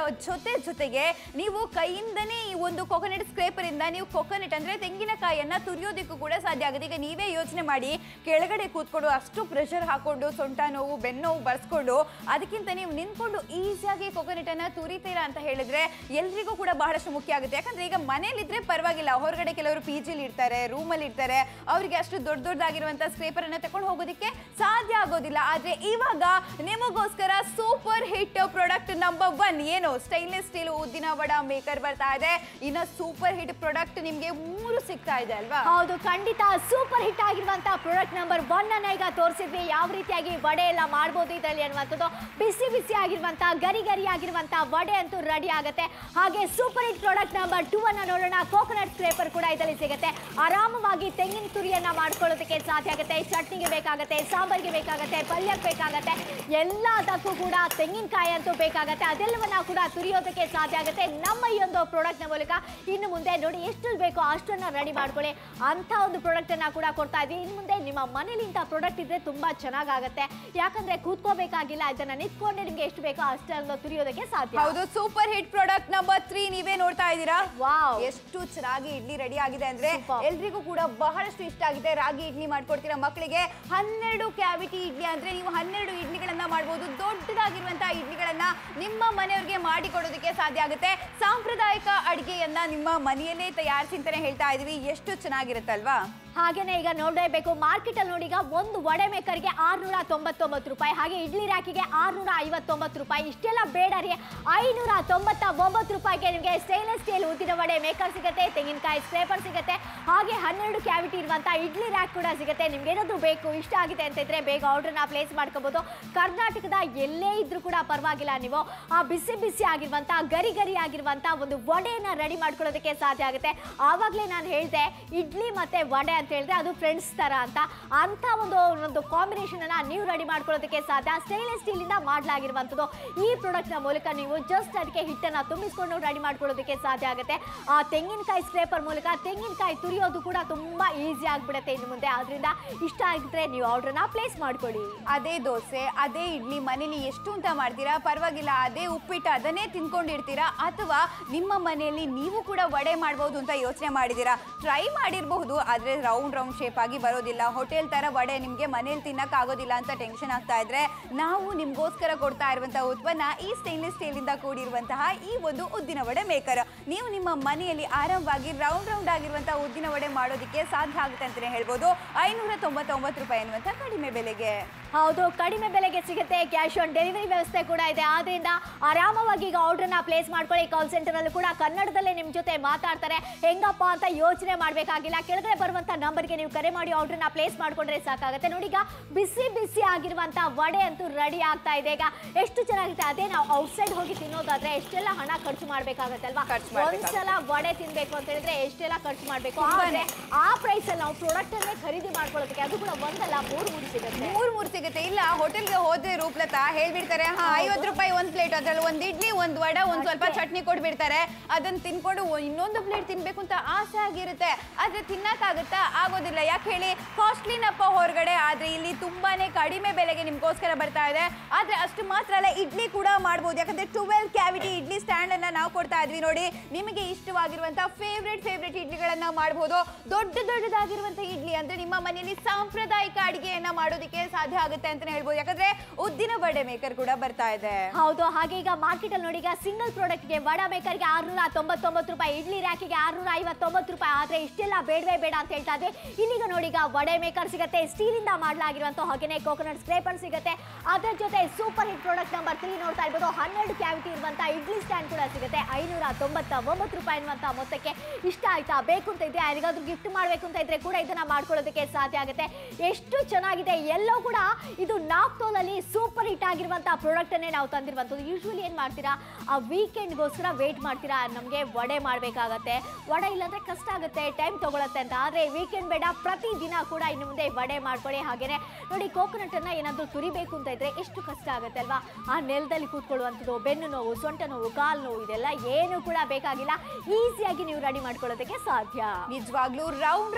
ಜೊತೆಗೆ ನೀವು ಕೈಯಿಂದನೇ ಈ ಒಂದು ಕೊಕೊನಟ್ ಸ್ಕ್ರೇಪರ್ ಇಂದ ನೀವು ಕೊಕೊನಟ್ ಅಂದ್ರೆ ತೆಂಗಿನಕಾಯಿಯನ್ನ ತುರಿಯೋದಕ್ಕೂ ಕೂಡ ಸಾಧ್ಯ ಆಗುತ್ತೆ. ಈಗ ನೀವೇ ಯೋಚನೆ ಮಾಡಿ, ಕೆಳಗಡೆ ಕೂತ್ಕೊಂಡು ಅಷ್ಟು ಪ್ರೆಷರ್ ಹಾಕೊಂಡು ಸೊಂಟ ನೋವು, ಬೆನ್ನು ನೋವು ಬರ್ಸ್ಕೊಂಡು, ಅದಕ್ಕಿಂತ ನೀವು ನಿಂತ್ಕೊಂಡು ಈಸಿಯಾಗಿ ಕೊಕೊನಟ್ ಅನ್ನ ತುರಿತೀರಾ ಅಂತ ಹೇಳಿದ್ರೆ ಎಲ್ರಿಗೂ ಕೂಡ ಬಹಳಷ್ಟು ಮುಖ್ಯ ಆಗುತ್ತೆ. ಯಾಕಂದ್ರೆ ಈಗ ಮನೇಲಿದ್ರೆ ಪರವಾಗಿಲ್ಲ, ಹೊರಗಡೆ ಕೆಲವರು PG ಇರ್ತಾರೆ, ರೂಮಲ್ಲಿ ಇರ್ತಾರೆ, ಅವರಿಗೆ ಅಷ್ಟು ದೊಡ್ಡದಾಗಿರುವಂತ ಸ್ಕ್ರೇಪರ್ ಅನ್ನ ತಕೊಂಡು ಹೋಗೋದಕ್ಕೆ ಸಾಧ್ಯ ಆಗೋದಿಲ್ಲ. ಆದ್ರೆ ಇವಾಗ ನಿಮಗೋಸ್ಕರ ಸೂಪರ್ ಹಿಟ್ ಪ್ರಾಡಕ್ಟ್ ನಂಬರ್ 1 ಏನು ಸ್ಟೈನ್ಲೆಸ್ ಸ್ಟೀಲ್ ಉದ್ದಿನ ವಡೆ ಮೇಕರ್ ಬರ್ತಾ ಇದೆ. ಇನ್ನ ಸೂಪರ್ ಹಿಟ್ ಪ್ರಾಡಕ್ಟ್ ನಿಮ್ಗೆ 3 ಸಿಗ್ತಾ ಇದೆ ಅಲ್ವಾ? ಹೌದು, ಖಂಡಿತ ಸೂಪರ್ ಹಿಟ್ ಆಗಿರುವಂತಹ ಪ್ರಾಡಕ್ಟ್ ನಂಬರ್ 1 ಅನ್ನ ಈಗ ತೋರಿಸಿದ್ವಿ. ಯಾವ ರೀತಿಯಾಗಿ ವಡೆ ಎಲ್ಲ ಮಾಡಬಹುದು ಇದರಲ್ಲಿ ಅನ್ನುವಂಥದ್ದು. ಬಿಸಿ ಆಗಿರುವಂತಹ ಗರಿ ಆಗಿರುವಂತಹ ವಡೆ ಅಂತೂ ರೆಡಿ ಆಗುತ್ತೆ. ಹಾಗೆ ಸೂಪರ್ ಹಿಟ್ ಪ್ರಾಡಕ್ಟ್ ನಂಬರ್ 2 ಅನ್ನ ನೋಡೋಣ. ಕೋಕೋನಟ್ ಸ್ಕ್ರೇಪರ್ ಕೂಡ ಇದರಲ್ಲಿ ಸಿಗುತ್ತೆ. ಆರಾಮವಾಗಿ ತೆಂಗಿನ ತುರಿಯನ್ನ ಮಾಡ್ಕೊಳ್ಳೋದಕ್ಕೆ ಸಾಧ್ಯ ಆಗುತ್ತೆ. ಚಟ್ನಿಗೆ ಬೇಕಾಗುತ್ತೆ, ಸಾಂಬಾರಿಗೆ ಬೇಕಾಗುತ್ತೆ, ಬೇಕಾಗತ್ತೆ, ಪಲ್ಯಕ್ಕೆ ಬೇಕಾಗತ್ತೆ, ಎಲ್ಲದಕ್ಕೂ ಕೂಡ ತೆಂಗಿನಕಾಯಿ ಅಂತೂ ಬೇಕಾಗತ್ತೆ. ಅದೆಲ್ಲವನ್ನ ಕೂಡ ತುರಿಯೋದಕ್ಕೆ ಸಾಧ್ಯ ಆಗುತ್ತೆ ನಮ್ಮ ಈ ಒಂದು ಪ್ರಾಡಕ್ಟ್ ನ ಮೂಲಕ. ಇನ್ನು ಮುಂದೆ ನೋಡಿ ಎಷ್ಟು ಬೇಕೋ ಅಷ್ಟನ್ನ ರೆಡಿ ಮಾಡ್ಕೊಳ್ಳಿ ಅಂತ ಒಂದು ಪ್ರಾಡಕ್ಟ್ ಅನ್ನ ಕೂಡ ಕೊಡ್ತಾ ಇದ್ವಿ. ಇನ್ನು ಮುಂದೆ ನಿಮ್ಮ ಮನೇಲಿ ಇಂಥ ಪ್ರಾಡಕ್ಟ್ ಇದ್ರೆ ತುಂಬಾ ಚೆನ್ನಾಗಾಗತ್ತೆ. ಯಾಕಂದ್ರೆ ಕೂತ್ಕೋಬೇಕಾಗಿಲ್ಲ, ಇದನ್ನ ನಿಂತ್ಕೊಂಡೆ ನಿಮ್ಗೆ ಎಷ್ಟು ಬೇಕೋ ಅಷ್ಟನ್ನು ತುರಿಯೋದಕ್ಕೆ ಸಾಧ್ಯ. ಹೌದು, ಸೂಪರ್ ಹಿಟ್ ಪ್ರಾಡಕ್ಟ್ ನಂಬರ್ 3 ನೀವೇ ನೋಡ್ತಾ ಇದ್ದೀರಾ. ವಾವ್, ಎಷ್ಟು ಚೆನ್ನಾಗಿ ಇಡ್ಲಿ ರೆಡಿ ಆಗಿದೆ ಅಂದ್ರೆ ಎಲ್ರಿಗೂ ಕೂಡ ಬಹಳಷ್ಟು ಇಷ್ಟ ಆಗಿದೆ. ರಾಗಿ ಇಡ್ಲಿ ಮಾಡ್ಕೊಡ್ತೀರಾ ಮಕ್ಕಳಿಗೆ. 12 ಕ್ಯಾವಿಟಿ ಇಡ್ಲಿ ಅಂದ್ರೆ ನೀವು 12 ಇಡ್ಲಿಗಳನ್ನ ಮಾಡಬಹುದು. ದೊಡ್ಡದಾಗಿರುವಂತಹ ಇಡ್ಲಿಗಳನ್ನ ನಿಮ್ಮ ಮನೆಯವರಿಗೆ ಮಾಡಿ ಕೊಡೋದಕ್ಕೆ ಸಾಧ್ಯ ಆಗುತ್ತೆ. ಸಾಂಪ್ರದಾಯಿಕ ಅಡಿಗೆಯನ್ನ ನಿಮ್ಮ ಮನೆಯಲ್ಲೇ ತಯಾರಿಸಿ ಅಂತಾನೆ ಹೇಳ್ತಾ ಇದೀವಿ. ಎಷ್ಟು ಚೆನ್ನಾಗಿರುತ್ತಲ್ವಾ. ಹಾಗೇನೆ ಈಗ ನೋಡಲೇಬೇಕು, ಮಾರ್ಕೆಟ್ ಅಲ್ಲಿ ನೋಡಿ ಈಗ ಒಂದು ವಡೆ ಮೇಕರ್ಗೆ 699 ರೂಪಾಯಿ, ಹಾಗೆ ಇಡ್ಲಿ ರಾಕಿಗೆ 659 ರೂಪಾಯಿ. ಇಷ್ಟೆಲ್ಲ ಬೇಡ ರೀ, 599 ರೂಪಾಯಿಗೆ ನಿಮಗೆ ಸ್ಟೇನ್ಲೆಸ್ ಸ್ಟೀಲ್ ಉದ್ದಿನ ವಡೆ ಮೇಕರ್ ಸಿಗುತ್ತೆ, ತೆಂಗಿನಕಾಯಿ ಸ್ಕ್ರೇಪರ್ ಸಿಗುತ್ತೆ, ಹಾಗೆ 12 ಕ್ಯಾವಿಟಿ ಇರುವಂತಹ ಇಡ್ಲಿ ರ್ಯಾಕ್ ಕೂಡ ಸಿಗುತ್ತೆ. ನಿಮ್ಗೆ ಏನಾದ್ರು ಬೇಕು, ಇಷ್ಟ ಆಗಿದೆ ಅಂತ ಇದ್ರೆ ಬೇಗ ಆರ್ಡರ್ನ ಪ್ಲೇಸ್ ಮಾಡ್ಕೋಬಹುದು. ಕರ್ನಾಟಕದ ಎಲ್ಲೇ ಇದ್ರೂ ಕೂಡ ಪರವಾಗಿಲ್ಲ, ನೀವು ಆ ಬಿಸಿ ಬಿಸಿ ಆಗಿರುವಂತಹ ಗರಿ ಗರಿ ಆಗಿರುವಂತಹ ಒಂದು ವಡೆಯನ್ನ ರೆಡಿ ಮಾಡ್ಕೊಳ್ಳೋದಕ್ಕೆ ಸಾಧ್ಯ ಆಗುತ್ತೆ. ಆವಾಗಲೇ ನಾನು ಹೇಳಿದೆ ಇಡ್ಲಿ ಮತ್ತೆ ವಡೆ ಅಂತ ಹೇಳಿದ್ರೆ ಅದು ಫ್ರೆಂಡ್ಸ್ ತರ ಅಂತ ಒಂದು ಕಾಂಬಿನೇಷನ್ ಅನ್ನ ನೀವು ರೆಡಿ ಮಾಡ್ಕೊಳ್ಳೋದಕ್ಕೆ ಸಾಧ್ಯ. ಸ್ಟೇನ್ಲೆಸ್ ಸ್ಟೀಲ್ ಇಂದ ಮಾಡಲಾಗಿರುವಂತದ್ದು ಈ ಪ್ರಾಡಕ್ಟ್ ನ ಮೂಲಕ ನೀವು ಜಸ್ಟ್ ಅದಕ್ಕೆ ಹಿಟ್ಟನ್ನ ತುಂಬಿಸ್ಕೊಂಡು ರೆಡಿ ಮಾಡ್ಕೊಳ್ಳೋದಕ್ಕೆ ಸಾಧ್ಯ ಆಗುತ್ತೆ. ಆ ತೆಂಗಿನಕಾಯಿ ಸ್ಕ್ರೇಪರ್ ಮೂಲಕ ತೆಂಗಿನಕಾಯಿ ತುರಿಯೋದು ಕೂಡ ತುಂಬಾ ಈಸಿ ಆಗ್ಬಿಡುತ್ತೆ ಇನ್ನು ಮುಂದೆ. ಆದ್ರಿಂದ ಇಷ್ಟ ಆಗಿದ್ರೆ ನೀವು ಆರ್ಡರ್ನ ಪ್ಲೇಸ್ ಮಾಡ್ಕೊಳ್ಳಿ. ಅದೇ ದೋಸೆ, ಅದೇ ಇಡ್ಲಿ ಮನೇಲಿ ಎಷ್ಟು ಅಂತ ಮಾಡ್ತೀರಾ, ಪರವಾಗಿಲ್ಲ ಅದೇ ಉಪ್ಪಿಟ್ಟು ಅದನ್ನೇ ತಿನ್ಕೊಂಡಿರ್ತೀರಾ, ಅಥವಾ ನಿಮ್ಮ ಮನೆಯಲ್ಲಿ ನೀವು ಕೂಡ ವಡೆ ಮಾಡಬಹುದು ಅಂತ ಯೋಚನೆ ಮಾಡಿದೀರಾ. ಟ್ರೈ ಮಾಡಿರಬಹುದು, ಆದ್ರೆ ರೌಂಡ್ ಶೇಪ್ ಆಗಿ ಬರೋದಿಲ್ಲ. ಹೋಟೆಲ್ ತರ ವಡೆ ನಿಮ್ಗೆ ಮನೇಲಿ ತಿನ್ನಕ್ ಆಗೋದಿಲ್ಲ ಅಂತ ಟೆನ್ಷನ್ ಆಗ್ತಾ ಇದ್ರೆ ನಾವು ನಿಮ್ಗೋಸ್ಕರ ಕೊಡ್ತಾ ಇರುವಂತಹ ಉತ್ಪನ್ನ ಈ ಸ್ಟೇನ್ಲೆಸ್ ಸ್ಟೀಲ್ ಇಂದ ಕೂಡಿರುವಂತಹ ಈ ಒಂದು ಉದ್ದಿನ ವಡೆ ಮೇಕರ್. ನೀವು ನಿಮ್ಮ ಮನೆಯಲ್ಲಿ ಆರಾಮವಾಗಿ ರೌಂಡ್ ಆಗಿರುವಂತಹ ಉದ್ದಿನ ವಡೆ ಮಾಡೋದಕ್ಕೆ ಸಾಧ್ಯ ಆಗುತ್ತೆ ಅಂತಾನೆ ಹೇಳ್ಬೋದು. 599 ರೂಪಾಯಿ ಅನ್ನುವಂಥ ಕಡಿಮೆ ಬೆಲೆಗೆ. ಹೌದು, ಕಡಿಮೆ ಬೆಲೆಗೆ ಸಿಗುತ್ತೆ. ಕ್ಯಾಶ್ ಆನ್ ಡೆಲಿವರಿ ವ್ಯವಸ್ಥೆ ಕೂಡ ಇದೆ. ಆದ್ರಿಂದ ಆರಾಮವಾಗಿ ಈಗ ಆರ್ಡರ್ನ ಪ್ಲೇಸ್ ಮಾಡ್ಕೊಳ್ಳಿ. ಕಾಲ್ ಸೆಂಟರ್ ಅಲ್ಲೂ ಕೂಡ ಕನ್ನಡದಲ್ಲೇ ನಿಮ್ ಜೊತೆ ಮಾತಾಡ್ತಾರೆ. ಹೆಂಗಪ್ಪ ಅಂತ ಯೋಚನೆ ಮಾಡ್ಬೇಕಾಗಿಲ್ಲ, ಕೆಳಗಡೆ ಬರುವಂತ ನಂಬರ್ಗೆ ನೀವು ಕರೆ ಮಾಡಿ ಆರ್ಡರ್ನ ಪ್ಲೇಸ್ ಮಾಡ್ಕೊಂಡ್ರೆ ಸಾಕಾಗುತ್ತೆ. ನೋಡಿ ಈಗ ಬಿಸಿ ಬಿಸಿ ಆಗಿರುವಂತ ವಡೆ ಅಂತೂ ರೆಡಿ ಆಗ್ತಾ ಇದೆ. ಈಗ ಎಷ್ಟು ಚೆನ್ನಾಗಿದೆ. ಅದೇ ನಾವು ಔಟ್ಸೈಡ್ ಹೋಗಿ ತಿನ್ನೋದಾದ್ರೆ ಎಷ್ಟೆಲ್ಲ ಹಣ ಖರ್ಚು ಮಾಡ್ಬೇಕಾಗತ್ತಲ್ವಾ. ಒಂದ್ಸಲ ವಡೆ ತಿನ್ಬೇಕು ಅಂತ ಹೇಳಿದ್ರೆ ಎಷ್ಟೆಲ್ಲ ಖರ್ಚು ಮಾಡ್ಬೇಕು. ಆದ್ರೆ ಆ ಪ್ರೈಸ್ ಅಲ್ಲಿ ನಾವು ಪ್ರಾಡಕ್ಟ್ ಅನ್ನೇ ಖರೀದಿ ಮಾಡ್ಕೊಳ್ಳೋದಕ್ಕೆ ಅದು ಕೂಡ ಒಂದಲ್ಲ 3 ಸಿಗುತ್ತೆ. 3 ಸಿಗುತ್ತೆ. ಇಲ್ಲ ಹೋಟೆಲ್ಗೆ ಹೋದ್ರೆ ರೂಪ್ಲತಾ ಹೇಳ್ಬಿಡ್ತಾರೆ 50 ರೂಪಾಯಿ ಒಂದು ಪ್ಲೇಟ್, ಅದ್ರಲ್ಲಿ ಒಂದು ಇಡ್ಲಿ, ಒಂದು ವಡೆ, ಒಂದು ಸ್ವಲ್ಪ ಚಟ್ನಿ ಕೊಟ್ಬಿಡ್ತಾರೆ. ಅದನ್ನ ತಿನ್ಕೊಂಡು ಇನ್ನೊಂದು ಪ್ಲೇಟ್ ತಿನ್ಬೇಕು ಅಂತ ಆಸೆ ಆಗಿರುತ್ತೆ. ಆದ್ರೆ ತಿನ್ನಕ್ಕಾಗುತ್ತಾ? ಆಗೋದಿಲ್ಲ. ಯಾಕೆ ಹೇಳಿ, ಕಾಸ್ಟ್ಲಿನಪ್ಪ ಹೊರಗಡೆ. ಆದ್ರೆ ಇಲ್ಲಿ ತುಂಬಾನೇ ಕಡಿಮೆ ಬೆಲೆಗೆ ನಿಮ್ಗೋಸ್ಕರ ಬರ್ತಾ ಇದೆ. ಆದ್ರೆ ಅಷ್ಟು ಮಾತ್ರ ಅಲ್ಲ, ಇಡ್ಲಿ ಕೂಡ ಮಾಡ್ಬೋದು. ಯಾಕಂದ್ರೆ 12 ಕ್ಯಾವಿಟಿ ಇಡ್ಲಿ ಸ್ಟ್ಯಾಂಡ್ ಅನ್ನ ನಾವು ಕೊಡ್ತಾ ಇದ್ವಿ. ನೋಡಿ, ನಿಮಗೆ ಇಷ್ಟವಾಗಿರುವಂತಹ ಫೇವ್ರೆಟ್ ಇಡ್ಲಿಗಳನ್ನ ಮಾಡಬಹುದು. ದೊಡ್ಡದಾಗಿರುವಂತಹ ಇಡ್ಲಿ ಅಂದ್ರೆ ನಿಮ್ಮ ಮನೆಯಲ್ಲಿ ಸಾಂಪ್ರದಾಯಿಕ ಅಡಿಗೆಯನ್ನ ಮಾಡೋದಕ್ಕೆ ಸಾಧ್ಯ ಆಗುತ್ತೆ ಅಂತಾನೆ ಹೇಳ್ಬೋದು. ಯಾಕಂದ್ರೆ ಉದ್ದಿನ ವಡೆ ಮೇಕರ್ ಕೂಡ ಬರ್ತಾ ಇದೆ. ಹೌದು, ಹಾಗೆ ಈಗ ಮಾರ್ಕೆಟ್ ಅಲ್ಲಿ ನೋಡಿ, ಈಗ ಸಿಂಗಲ್ ಪ್ರಾಡಕ್ಟ್ ಗೆ ವಡೆ ಮೇಕರ್ ಗೆ 699 ರೂಪಾಯಿ, ಇಡ್ಲಿ ರ್ಯಾಕಿಗೆ 659 ರೂಪಾಯಿ. ಆದ್ರೆ ಇಷ್ಟೆಲ್ಲ ಬೇಡವೇ ಬೇಡ ಅಂತ ಹೇಳ್ತಾ ಇದ್ವಿ. ಇಲ್ಲಿಗ ನೋಡಿ, ಈಗ ವಡೆ ಮೇಕರ್ ಸಿಗುತ್ತೆ, ಸ್ಟೀಲ್ ಇಂದ ಮಾಡಲಾಗಿರುವಂತ, ಹಾಗೇನೆ ಕೋಕೋನಟ್ ಸ್ಕ್ರೇಪರ್ ಸಿಗುತ್ತೆ. ಅದರ ಜೊತೆ ಸೂಪರ್ ಹಿಟ್ ಪ್ರಾಡಕ್ಟ್ ನಂಬರ್ 3 ನೋಡ್ತಾ ಇರ್ಬೋದು. 12 ಕ್ಯಾವಿಟಿ ಇರುವಂತ ಇಡ್ಲಿ ಸ್ಟ್ಯಾಂಡ್ ಕೂಡ ಸಿಗುತ್ತೆ. 599 ರೂಪಾಯಿ ಅನ್ನುವಂತ ಮೊತ್ತಕ್ಕೆ. ಇಷ್ಟ ಆಯ್ತಾ? ಬೇಕು ಅಂತ ಇದ್ರೆ ಯಾರಿಗಾದ್ರೂ ಗಿಫ್ಟ್ ಮಾಡ್ಬೇಕು ಅಂತ ಇದ್ರೆ ಕೂಡ ಇದನ್ನ ಮಾಡ್ಕೊಳ್ಳೋದಕ್ಕೆ ಸಾಧ್ಯ ಆಗುತ್ತೆ. ಎಷ್ಟು ಚೆನ್ನಾಗಿದೆ. ಎಲ್ಲೋ ಕೂಡ ಇದು ನಾಪ್ತೋಲಲ್ಲಿ ಸೂಪರ್ ಹಿಟ್ ಆಗಿರುವಂತಹ ಪ್ರಾಡಕ್ಟ್ ಅನ್ನೇ ನಾವು ತಂದಿರುವಂತದ್ದು. ಯೂಶುವಲಿ ಏನ್ ಮಾಡ್ತೀರಾ, ಆ ವೀಕೆಂಡ್ಗೋಸ್ಕರ ವೇಟ್ ಮಾಡ್ತೀರಾ, ನಮಗೆ ವಡೆ ಮಾಡ್ಬೇಕಾಗತ್ತೆ, ವಡೆ ಇಲ್ಲಾಂದ್ರೆ ಕಷ್ಟ ಆಗುತ್ತೆ, ಟೈಮ್ ತಗೊಳತ್ತೆ ಅಂತ. ಆದ್ರೆ ವೀಕೆಂಡ್ ಬೇಡ, ಪ್ರತಿ ದಿನ ಕೂಡ ಇನ್ನು ಮುಂದೆ ವಡೆ ಮಾಡ್ಕೊಳ್ಳಿ. ಹಾಗೇನೆ ನೋಡಿ, ಕೋಕೋನಟ್ ಅನ್ನ ಏನಾದ್ರೂ ತುರಿಬೇಕು ಅಂತ ಇದ್ರೆ ಎಷ್ಟು ಕಷ್ಟ ಆಗುತ್ತೆ ಅಲ್ವಾ. ಆ ನೆಲದಲ್ಲಿ ಕೂತ್ಕೊಳ್ಳುವಂಥದ್ದು, ಬೆನ್ನು ನೋವು, ಸೊಂಟ ನೋವು, ಕಾಲು ನೋವು, ಇದೆಲ್ಲ ಏನು ಕೂಡ ಬೇಕಾಗಿಲ್ಲ. ಈಸಿಯಾಗಿ ನೀವು ರೆಡಿ ಮಾಡ್ಕೊಳ್ಳೋದಕ್ಕೆ ಸಾಧ್ಯ. ನಿಜವಾಗ್ಲೂ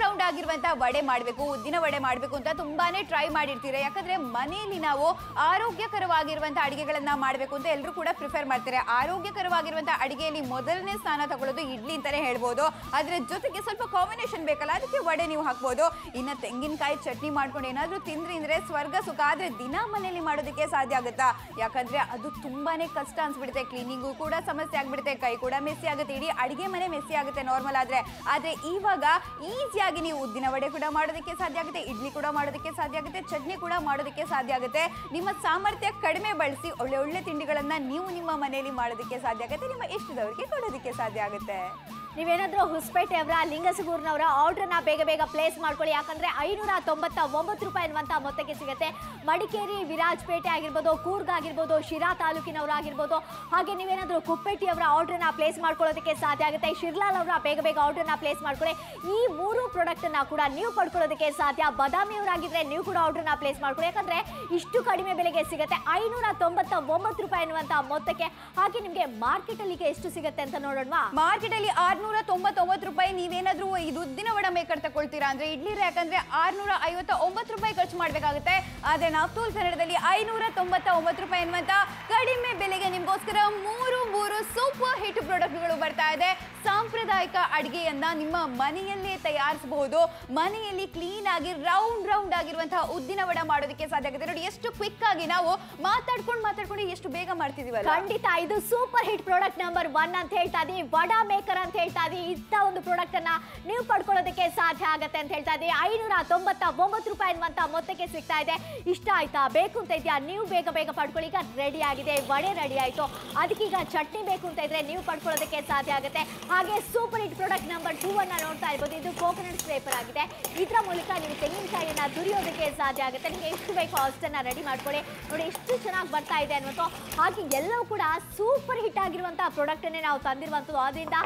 ರೌಂಡ್ ಆಗಿರುವಂತಹ ವಡೆ ಮಾಡಬೇಕು, ಉದ್ದಿನ ವಡೆ ಮಾಡಬೇಕು ಅಂತ ತುಂಬಾನೇ ಟ್ರೈ ಮಾಡಿರ್ತೀರಾ. ಯಾಕಂದ್ರೆ ಮನೆಯಲ್ಲಿ ನಾವು ಆರೋಗ್ಯಕರವಾಗಿರುವಂತಹ ಅಡಿಗೆಗಳನ್ನ ಮಾಡಬೇಕು ಅಂತ ಎಲ್ಲರೂ ಕೂಡ ಪ್ರಿಫರ್ ಮಾಡ್ತಾರೆ. ಆರೋಗ್ಯಕರವಾಗಿರುವಂತಹ ಅಡಿಗೆಯಲ್ಲಿ ಮೊದಲನೇ ಸ್ಥಾನ ತಗೊಳ್ಳೋದು ಇಡ್ಲಿ ಅಂತಾನೆ ಹೇಳ್ಬೋದು. ಅದ್ರ ಜೊತೆಗೆ ಸ್ವಲ್ಪ ಕಾಂಬಿನೇಷನ್ ಬೇಕಲ್ಲ, ಅದಕ್ಕೆ ವಡೆ ನೀವು ಹಾಕ್ಬೋದು. ಇನ್ನ ತೆಂಗಿನಕಾಯಿ ಚಟ್ನಿ ಮಾಡ್ಕೊಂಡು ಏನಾದ್ರೂ ತಿಂದ್ರಿ ಅಂದ್ರೆ ಸ್ವರ್ಗ ಸುಖ. ಆದ್ರೆ ದಿನ ಮನೆಯಲ್ಲಿ ಮಾಡೋದಕ್ಕೆ ಸಾಧ್ಯ ಆಗುತ್ತಾ? ಯಾಕಂದ್ರೆ ಅದು ತುಂಬಾನೇ ಕಷ್ಟ ಅನ್ಸ್ಬಿಡುತ್ತೆ. ಕ್ಲೀನಿಂಗು ಕೂಡ ಸಮಸ್ಯೆ ಆಗ್ಬಿಡುತ್ತೆ, ಕೈ ಕೂಡ ಮೆಸ್ಸಿ ಆಗುತ್ತೆ, ಇಡೀ ಅಡಿಗೆ ಮನೆ ಮೆಸ್ಸಿ ಆಗುತ್ತೆ ನಾರ್ಮಲ್ ಆದ್ರೆ. ಆದ್ರೆ ಇವಾಗ ಈಸಿಯಾಗಿ ನೀವು ಉದ್ದಿನ ವಡೆ ಕೂಡ ಮಾಡೋದಕ್ಕೆ ಸಾಧ್ಯ ಆಗುತ್ತೆ, ಇಡ್ಲಿ ಕೂಡ ಮಾಡೋದಕ್ಕೆ ಸಾಧ್ಯ ಆಗುತ್ತೆ, ಚಟ್ನಿ ಕೂಡ ಮಾಡೋದಕ್ಕೆ ಸಾಧ್ಯ ಆಗುತ್ತೆ. ನಿಮ್ಮ ಸಾಮರ್ಥ್ಯ ಕಡಿಮೆ ಬಳಸಿ ಒಳ್ಳೆ ತಿಂಡಿಗಳನ್ನ ನೀವು ನಿಮ್ಮ ಮನೆಯಲ್ಲಿ ಮಾಡೋದಕ್ಕೆ ಸಾಧ್ಯ ಆಗುತ್ತೆ, ನಿಮ್ಮ ಇಷ್ಟದವರಿಗೆ ಕೊಡೋದಕ್ಕೆ ಸಾಧ್ಯ ಆಗುತ್ತೆ. ನೀವೇನಾದ್ರೂ ಹೊಸಪೇಟೆ ಅವರ ಲಿಂಗಸಗೂರಿನವರ ಆರ್ಡರ್ನ ಬೇಗ ಬೇಗ ಪ್ಲೇಸ್ ಮಾಡ್ಕೊಳ್ಳಿ. ಯಾಕಂದ್ರೆ 599 ರೂಪಾಯಿ ಅನ್ನುವಂತ ಮೊತ್ತಕ್ಕೆ ಸಿಗುತ್ತೆ. ಮಡಿಕೇರಿ, ವಿರಾಜಪೇಟೆ ಆಗಿರ್ಬೋದು, ಕೂರ್ಗ್ ಆಗಿರ್ಬೋದು, ಶಿರಾ ತಾಲೂಕಿನವರಾಗಿರ್ಬೋದು, ಹಾಗೆ ನೀವೇನಾದ್ರೂ ಕುಪ್ಪೆಟ್ಟಿಯವರ ಆರ್ಡರ್ನ ಪ್ಲೇಸ್ ಮಾಡ್ಕೊಳ್ಳೋದಕ್ಕೆ ಸಾಧ್ಯ ಆಗುತ್ತೆ. ಶಿರ್ಲಾಲ್ ಅವರ ಬೇಗ ಬೇಗ ಆರ್ಡರ್ನ ಪ್ಲೇಸ್ ಮಾಡ್ಕೊಳ್ಳಿ. ಈ 3 ಪ್ರಾಡಕ್ಟ್ ಅನ್ನ ಕೂಡ ನೀವು ಪಡ್ಕೊಳ್ಳೋದಕ್ಕೆ ಸಾಧ್ಯ. ಬದಾಮಿಯವರಾಗಿದ್ರೆ ನೀವು ಕೂಡ ಆರ್ಡರ್ನ ಪ್ಲೇಸ್ ಮಾಡ್ಕೊಳ್ಳಿ. ಯಾಕಂದ್ರೆ ಇಷ್ಟು ಕಡಿಮೆ ಬೆಲೆಗೆ ಸಿಗುತ್ತೆ 599 ರೂಪಾಯಿ ಅನ್ನುವಂತ ಮೊತ್ತಕ್ಕೆ. ಹಾಗೆ ನಿಮ್ಗೆ ಮಾರ್ಕೆಟ್ ಅಲ್ಲಿ ಎಷ್ಟು ಸಿಗುತ್ತೆ ಅಂತ ನೋಡೋಣ. ಮಾರ್ಕೆಟ್ ಅಲ್ಲಿ 699 ರೂಪಾಯಿ. ನೀವೇನಾದ್ರೂ ಇದು ಉದ್ದಿನ ವಡ ಮೇಕರ್ ತಗೊಳ್ತೀರಾ ಅಂದ್ರೆ ಇಡ್ಲಿ ರ್ಯಾಕ್ ಅಂದ್ರೆ 659 ರೂಪಾಯಿ ಖರ್ಚು ಮಾಡ್ಬೇಕಾಗುತ್ತೆ. ಆದ್ರೆ ನಾಪ್ತೋಲ್ ಕನ್ನಡದಲ್ಲಿ 599 ರೂಪಾಯಿ ಅನ್ನುವಂತ ಕಡಿಮೆ ಬೆಲೆಗೆ ನಿಮ್ಗೋಸ್ಕರ ಮೂರು ಸೂಪರ್ ಹಿಟ್ ಪ್ರಾಡಕ್ಟ್ಗಳು ಬರ್ತಾ ಇದೆ. ಸಾಂಪ್ರದಾಯಿಕ ಅಡಿಗೆಯನ್ನ ನಿಮ್ಮ ಮನೆಯಲ್ಲೇ ತಯಾರಿಸಬಹುದು. ಮನೆಯಲ್ಲಿ ಕ್ಲೀನ್ ಆಗಿ ರೌಂಡ್ ಆಗಿರುವಂತಹ ಉದ್ದಿನ ವಡ ಮಾಡೋದಕ್ಕೆ ಸಾಧ್ಯ ಆಗುತ್ತೆ. ನೋಡಿ ಎಷ್ಟು ಕ್ವಿಕ್ ಆಗಿ ನಾವು ಮಾತಾಡ್ಕೊಂಡು ಎಷ್ಟು ಬೇಗ ಮಾಡ್ತಿದೀವಲ್ಲ. ಖಂಡಿತ ಇದು ಸೂಪರ್ ಹಿಟ್ ಪ್ರಾಡಕ್ಟ್ ನಂಬರ್ 1 ಅಂತ ಹೇಳ್ತಾ ಇದೀವಿ. ವಡ ಮೇಕರ್ ಅಂತ ಹೇಳ್ತಾ ಇದೀವಿ. ಇಂಥ ಒಂದು ಪ್ರಾಡಕ್ಟ್ ಅನ್ನ ನೀವು ಪಡ್ಕೊಳ್ಳೋದಕ್ಕೆ ಸಾಧ್ಯ ಆಗತ್ತೆ ಅಂತ ಹೇಳ್ತಾ ಇದೀವಿ. 599 ರೂಪಾಯಿ ಅನ್ನುವಂತ ಮೊತ್ತಕ್ಕೆ ಸಿಗ್ತಾ ಇದೆ. ಇಷ್ಟ ಆಯ್ತಾ, ಬೇಕು ಅಂತ ಇದೆಯಾ, ನೀವು ಬೇಗ ಬೇಗ ಪಡ್ಕೊಳ್ಳಿ. ಈಗ ರೆಡಿ ಆಗಿದೆ, ವಡೆ ರೆಡಿ ಆಯ್ತು. ಅದಕ್ಕೀಗ ಚಟ್ನಿ ಬೇಕು ಅಂತ ಇದ್ರೆ ನೀವು ಪಡ್ಕೊಳ್ಳೋದಕ್ಕೆ ಸಾಧ್ಯ ಆಗುತ್ತೆ. ಹಾಗೆ ಸೂಪರ್ ಹಿಟ್ ಪ್ರಾಡಕ್ಟ್ ನಂಬರ್ 2 ಅನ್ನ ನೋಡ್ತಾ ಇರ್ಬೋದು. ಇದು ಕೋಕೋನಟ್ ಸ್ಕ್ರೇಪರ್ ಆಗಿದೆ. ಇದರ ಮೂಲಕ ನೀವು ತೆಂಗಿನಕಾಯಿಯನ್ನ ತುರಿಯೋದಕ್ಕೆ ಸಾಧ್ಯ ಆಗುತ್ತೆ. ನಿಮಗೆ ಎಷ್ಟು ಬೇಕೋ ಅಷ್ಟನ್ನ ರೆಡಿ ಮಾಡ್ಕೊಳ್ಳಿ. ನೋಡಿ ಎಷ್ಟು ಚೆನ್ನಾಗಿ ಬರ್ತಾ ಇದೆ ಅನ್ನೋದು. ಹಾಗೆ ಎಲ್ಲವೂ ಕೂಡ ಸೂಪರ್ ಹಿಟ್ ಆಗಿರುವಂತಹ ಪ್ರಾಡಕ್ಟ್ ಅನ್ನೇ ನಾವು ತಂದಿರುವಂಥದ್ದು. ಅದರಿಂದ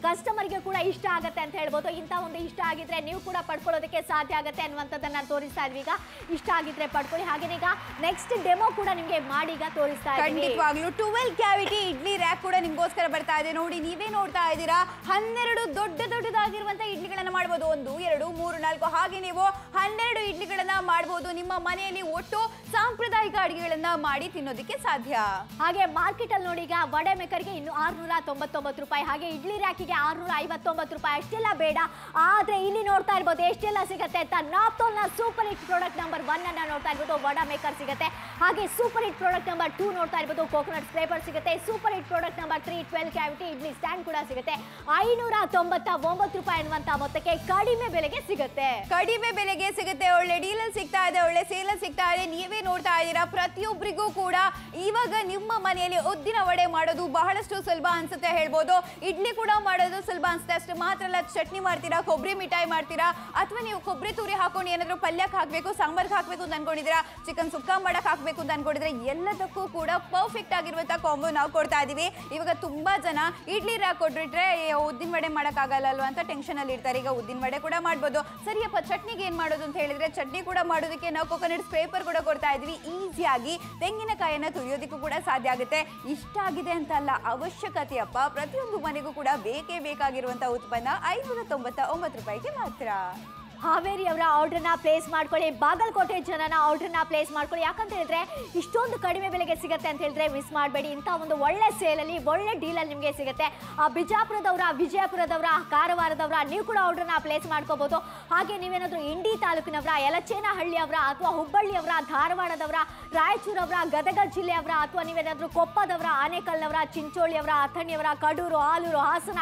ಕಸ್ಟಮರ್ಗೆ ಕೂಡ ಇಷ್ಟ ಆಗುತ್ತೆ ಅಂತ ಹೇಳ್ಬೋದು. ಇಂಥ ಒಂದು ಇಷ್ಟ ಆಗಿದ್ರೆ ನೀವು ಕೂಡ ಪಡ್ಕೊಳ್ಳೋದಕ್ಕೆ ಸಾಧ್ಯ ಆಗುತ್ತೆ ಅನ್ನುವಂಥದ್ದನ್ನ ತೋರಿಸ್ತಾ ಇದ್ವಿ. ಈಗ ಇಷ್ಟ ಆಗಿದ್ರೆ ಪಡ್ಕೊಳ್ಳಿ. ಹಾಗೆ ಈಗ ನೆಕ್ಸ್ಟ್ ಡೆಮೋ ಕೂಡ ನಿಮಗೆ ಮಾಡಿ ಈಗ ತೋರಿಸ್ತಾ ಇದ್ದೀವಿ. ಖಂಡಿತವಾಗ್ಲೂ 12 ಕ್ಯಾವಿಟಿ ಇಡ್ಲಿ ರ್ಯಾಕ್ ಕೂಡ ನಿಮ್ಗೋಸ್ಕರ ಬರ್ತಾ ಇದೆ. ನೋಡಿ ನೀವೇ ನೋಡ್ತಾ ಇದ್ದೀರಾ, 12 ದೊಡ್ಡದಾಗಿರುವಂತ ಇಡ್ಲಿಗಳನ್ನ ಮಾಡಬಹುದು. 1 2 3 4 ಹಾಗೆ ನೀವು 12 ಇಡ್ಲಿಗಳನ್ನ ಮಾಡಬಹುದು. ನಿಮ್ಮ ಮನೆಯಲ್ಲಿ ಒಟ್ಟು ಸಾಂಪ್ರದಾಯಿಕ ಅಡಿಗೆಗಳನ್ನ ಮಾಡಿ ತಿನ್ನೋದಕ್ಕೆ ಸಾಧ್ಯ. ಹಾಗೆ ಮಾರ್ಕೆಟ್ ಅಲ್ಲಿ ನೋಡಿ ಈಗ ವಡೆ ಮೇಕರ್ಗೆ ಇನ್ನು 699 ರೂಪಾಯಿ, ಹಾಗೆ ಇಡ್ಲಿ ರ್ಯಾಕಿಗೆ 659 ರೂಪಾಯಿ. ಅಷ್ಟೆಲ್ಲ ಬೇಡ, ಆದ್ರೆ ಇಲ್ಲಿ ನೋಡ್ತಾ ಇರ್ಬೋದು ಎಷ್ಟೆಲ್ಲ ಸಿಗುತ್ತೆ ಅಂತ. ನಾಪ್ತೋಲ್ನ ಸೂಪರ್ ಹಿಟ್ ಪ್ರಾಡಕ್ಟ್ ನಂಬರ್ 1 ಅನ್ನ ನೋಡ್ತಾ ಇರ್ಬೋದು. ವಡ ಮೇಕರ್ ಸಿಗುತ್ತೆ. ಹಾಗೆ ಸೂಪರ್ ಹಿಟ್ ಪ್ರಾಡಕ್ಟ್ ನಂಬರ್ 2 ನೋಡ್ತಾ ಇರ್ಬೋದು. ಕೋಕೋನಟ್ ಸ್ಕ್ರೇಪರ್ ಸಿಗುತ್ತೆ. Super hit product number 3 12 cavity idli stand ಕೂಡ ಸಿಗುತ್ತೆ. 599 ರೂಪಾಯಿ ಅನ್ನುವಂತ ಮೊತ್ತಕ್ಕೆ ಕಡಿಮೆ ಬೆಲೆಗೆ ಸಿಗುತ್ತೆ. ಒಳ್ಳೆ ಡೀಲಲ್ಲಿ ಸಿಗ್ತಾ ಇದೆ, ಒಳ್ಳೆ ಸೇಲಲ್ಲಿ ಸಿಗ್ತಾ ಇದೆ. ನೀವೇ ನೋಡ್ತಾ ಇದ್ದೀರಾ, ಪ್ರತಿಯೊಬ್ಬರಿಗೂ ಕೂಡ ಇವಾಗ ನಿಮ್ಮ ಮನೆಯಲ್ಲಿ ಉದ್ದಿನ ವಡೆ ಮಾಡೋದು ಬಹಳಷ್ಟು ಸುಲಭ ಅನ್ಸುತ್ತೆ ಹೇಳ್ಬೋದು. ಇಡ್ಲಿ ಕೂಡ ಮಾಡೋದು ಸುಲಭ ಅನ್ಸುತ್ತೆ. ಅಷ್ಟು ಮಾತ್ರ ಅಲ್ಲ, ಚಟ್ನಿ ಮಾಡ್ತೀರಾ, ಕೊಬ್ಬರಿ ಮಿಠಾಯಿ ಮಾಡ್ತೀರಾ, ಅಥವಾ ನೀವು ಕೊಬ್ಬರಿ ತುರಿ ಹಾಕೊಂಡು ಏನಾದ್ರು ಪಲ್ಯಕ್ಕೆ ಹಾಕಬೇಕು, ಸಾಂಬಾರ್ಗೆ ಹಾಕಬೇಕು ಅಂತ ಅನ್ಕೊಂಡಿದ್ದೀರಾ, ಚಿಕನ್ ಸುಕ್ಕ ಮಾಡಕ್ ಹಾಕಬೇಕು ಅಂತ ಅನ್ಕೊಂಡಿದ್ರೆ ಎಲ್ಲದಕ್ಕೂ ಕೂಡ ಪರ್ಫೆಕ್ಟ್ ಆಗಿರುವಂತ ಕಾಂಬೋ ನಾವು ಕೊಡ್ತಾ ಇದೀವಿ. ಇವಾಗ ತುಂಬಾ ಜನ ಇಡ್ಲಿ ರ್ಯಾಕ್ ಕೊಟ್ಬಿಟ್ರೆ ಉದ್ದಿನ ವಡೆ ಮಾಡಕ್ ಆಗಲ್ಲ ಅಲ್ವಾ ಅಂತ ಟೆನ್ಷನ್ ಅಲ್ಲಿ ಇರ್ತಾರೆ. ಈಗ ಉದ್ದಿನ ವಡೆ ಕೂಡ ಮಾಡ್ಬೋದು. ಸರಿಯಪ್ಪ, ಚಟ್ನಿಗೆ ಏನ್ ಮಾಡೋದು ಅಂತ ಹೇಳಿದ್ರೆ ಚಟ್ನಿ ಕೂಡ ಮಾಡೋದಕ್ಕೆ ನಾವು ಕೋಕೋನಟ್ ಸ್ಕ್ರೇಪರ್ ಕೂಡ ಕೊಡ್ತಾ ಇದೀವಿ. ಈಸಿಯಾಗಿ ತೆಂಗಿನಕಾಯಿಯನ್ನ ತುರಿಯೋದಕ್ಕೂ ಕೂಡ ಸಾಧ್ಯ ಆಗುತ್ತೆ. ಇಷ್ಟ ಆಗಿದೆ ಅಂತ ಅಲ್ಲ, ಅವಶ್ಯಕತೆಯಪ್ಪ. ಪ್ರತಿಯೊಂದು ಮನೆಗೂ ಕೂಡ ಬೇಕೇ ಬೇಕಾಗಿರುವಂತ ಉತ್ಪನ್ನ 599 ರೂಪಾಯಿಗೆ ಮಾತ್ರ. ಹಾವೇರಿ ಅವರ ಆರ್ಡರ್ನ ಪ್ಲೇಸ್ ಮಾಡ್ಕೊಳ್ಳಿ. ಬಾಗಲಕೋಟೆ ಜನನ ಆರ್ಡರ್ನ ಪ್ಲೇಸ್ ಮಾಡ್ಕೊಳ್ಳಿ. ಯಾಕಂತ ಹೇಳಿದ್ರೆ ಇಷ್ಟೊಂದು ಕಡಿಮೆ ಬೆಲೆಗೆ ಸಿಗುತ್ತೆ ಅಂತ ಹೇಳಿದ್ರೆ ಮಿಸ್ ಮಾಡಬೇಡಿ. ಇಂಥ ಒಂದು ಒಳ್ಳೆ ಸೇಲಲ್ಲಿ ಒಳ್ಳೆ ಡೀಲಲ್ಲಿ ನಿಮಗೆ ಸಿಗುತ್ತೆ. ಬಿಜಾಪುರದವರ, ವಿಜಯಪುರದವರ, ಕಾರವಾರದವರ ನೀವು ಕೂಡ ಆರ್ಡರ್ನ ಪ್ಲೇಸ್ ಮಾಡ್ಕೋಬಹುದು. ಹಾಗೆ ನೀವೇನಾದ್ರೂ ಇಂಡಿ ತಾಲೂಕಿನವರ, ಯಲಚೇನಹಳ್ಳಿಯವರ, ಅಥವಾ ಹುಬ್ಬಳ್ಳಿಯವರ, ಧಾರವಾಡದವರ, ರಾಯಚೂರವರ, ಗದಗ ಜಿಲ್ಲೆಯವರ, ಅಥವಾ ನೀವೇನಾದ್ರೂ ಕೊಪ್ಪದವರ, ಆನೇಕಲ್ನವರ, ಚಿಂಚೋಳಿಯವರ, ಅಥಣಿಯವರ, ಕಡೂರು, ಆಲೂರು, ಹಾಸನ,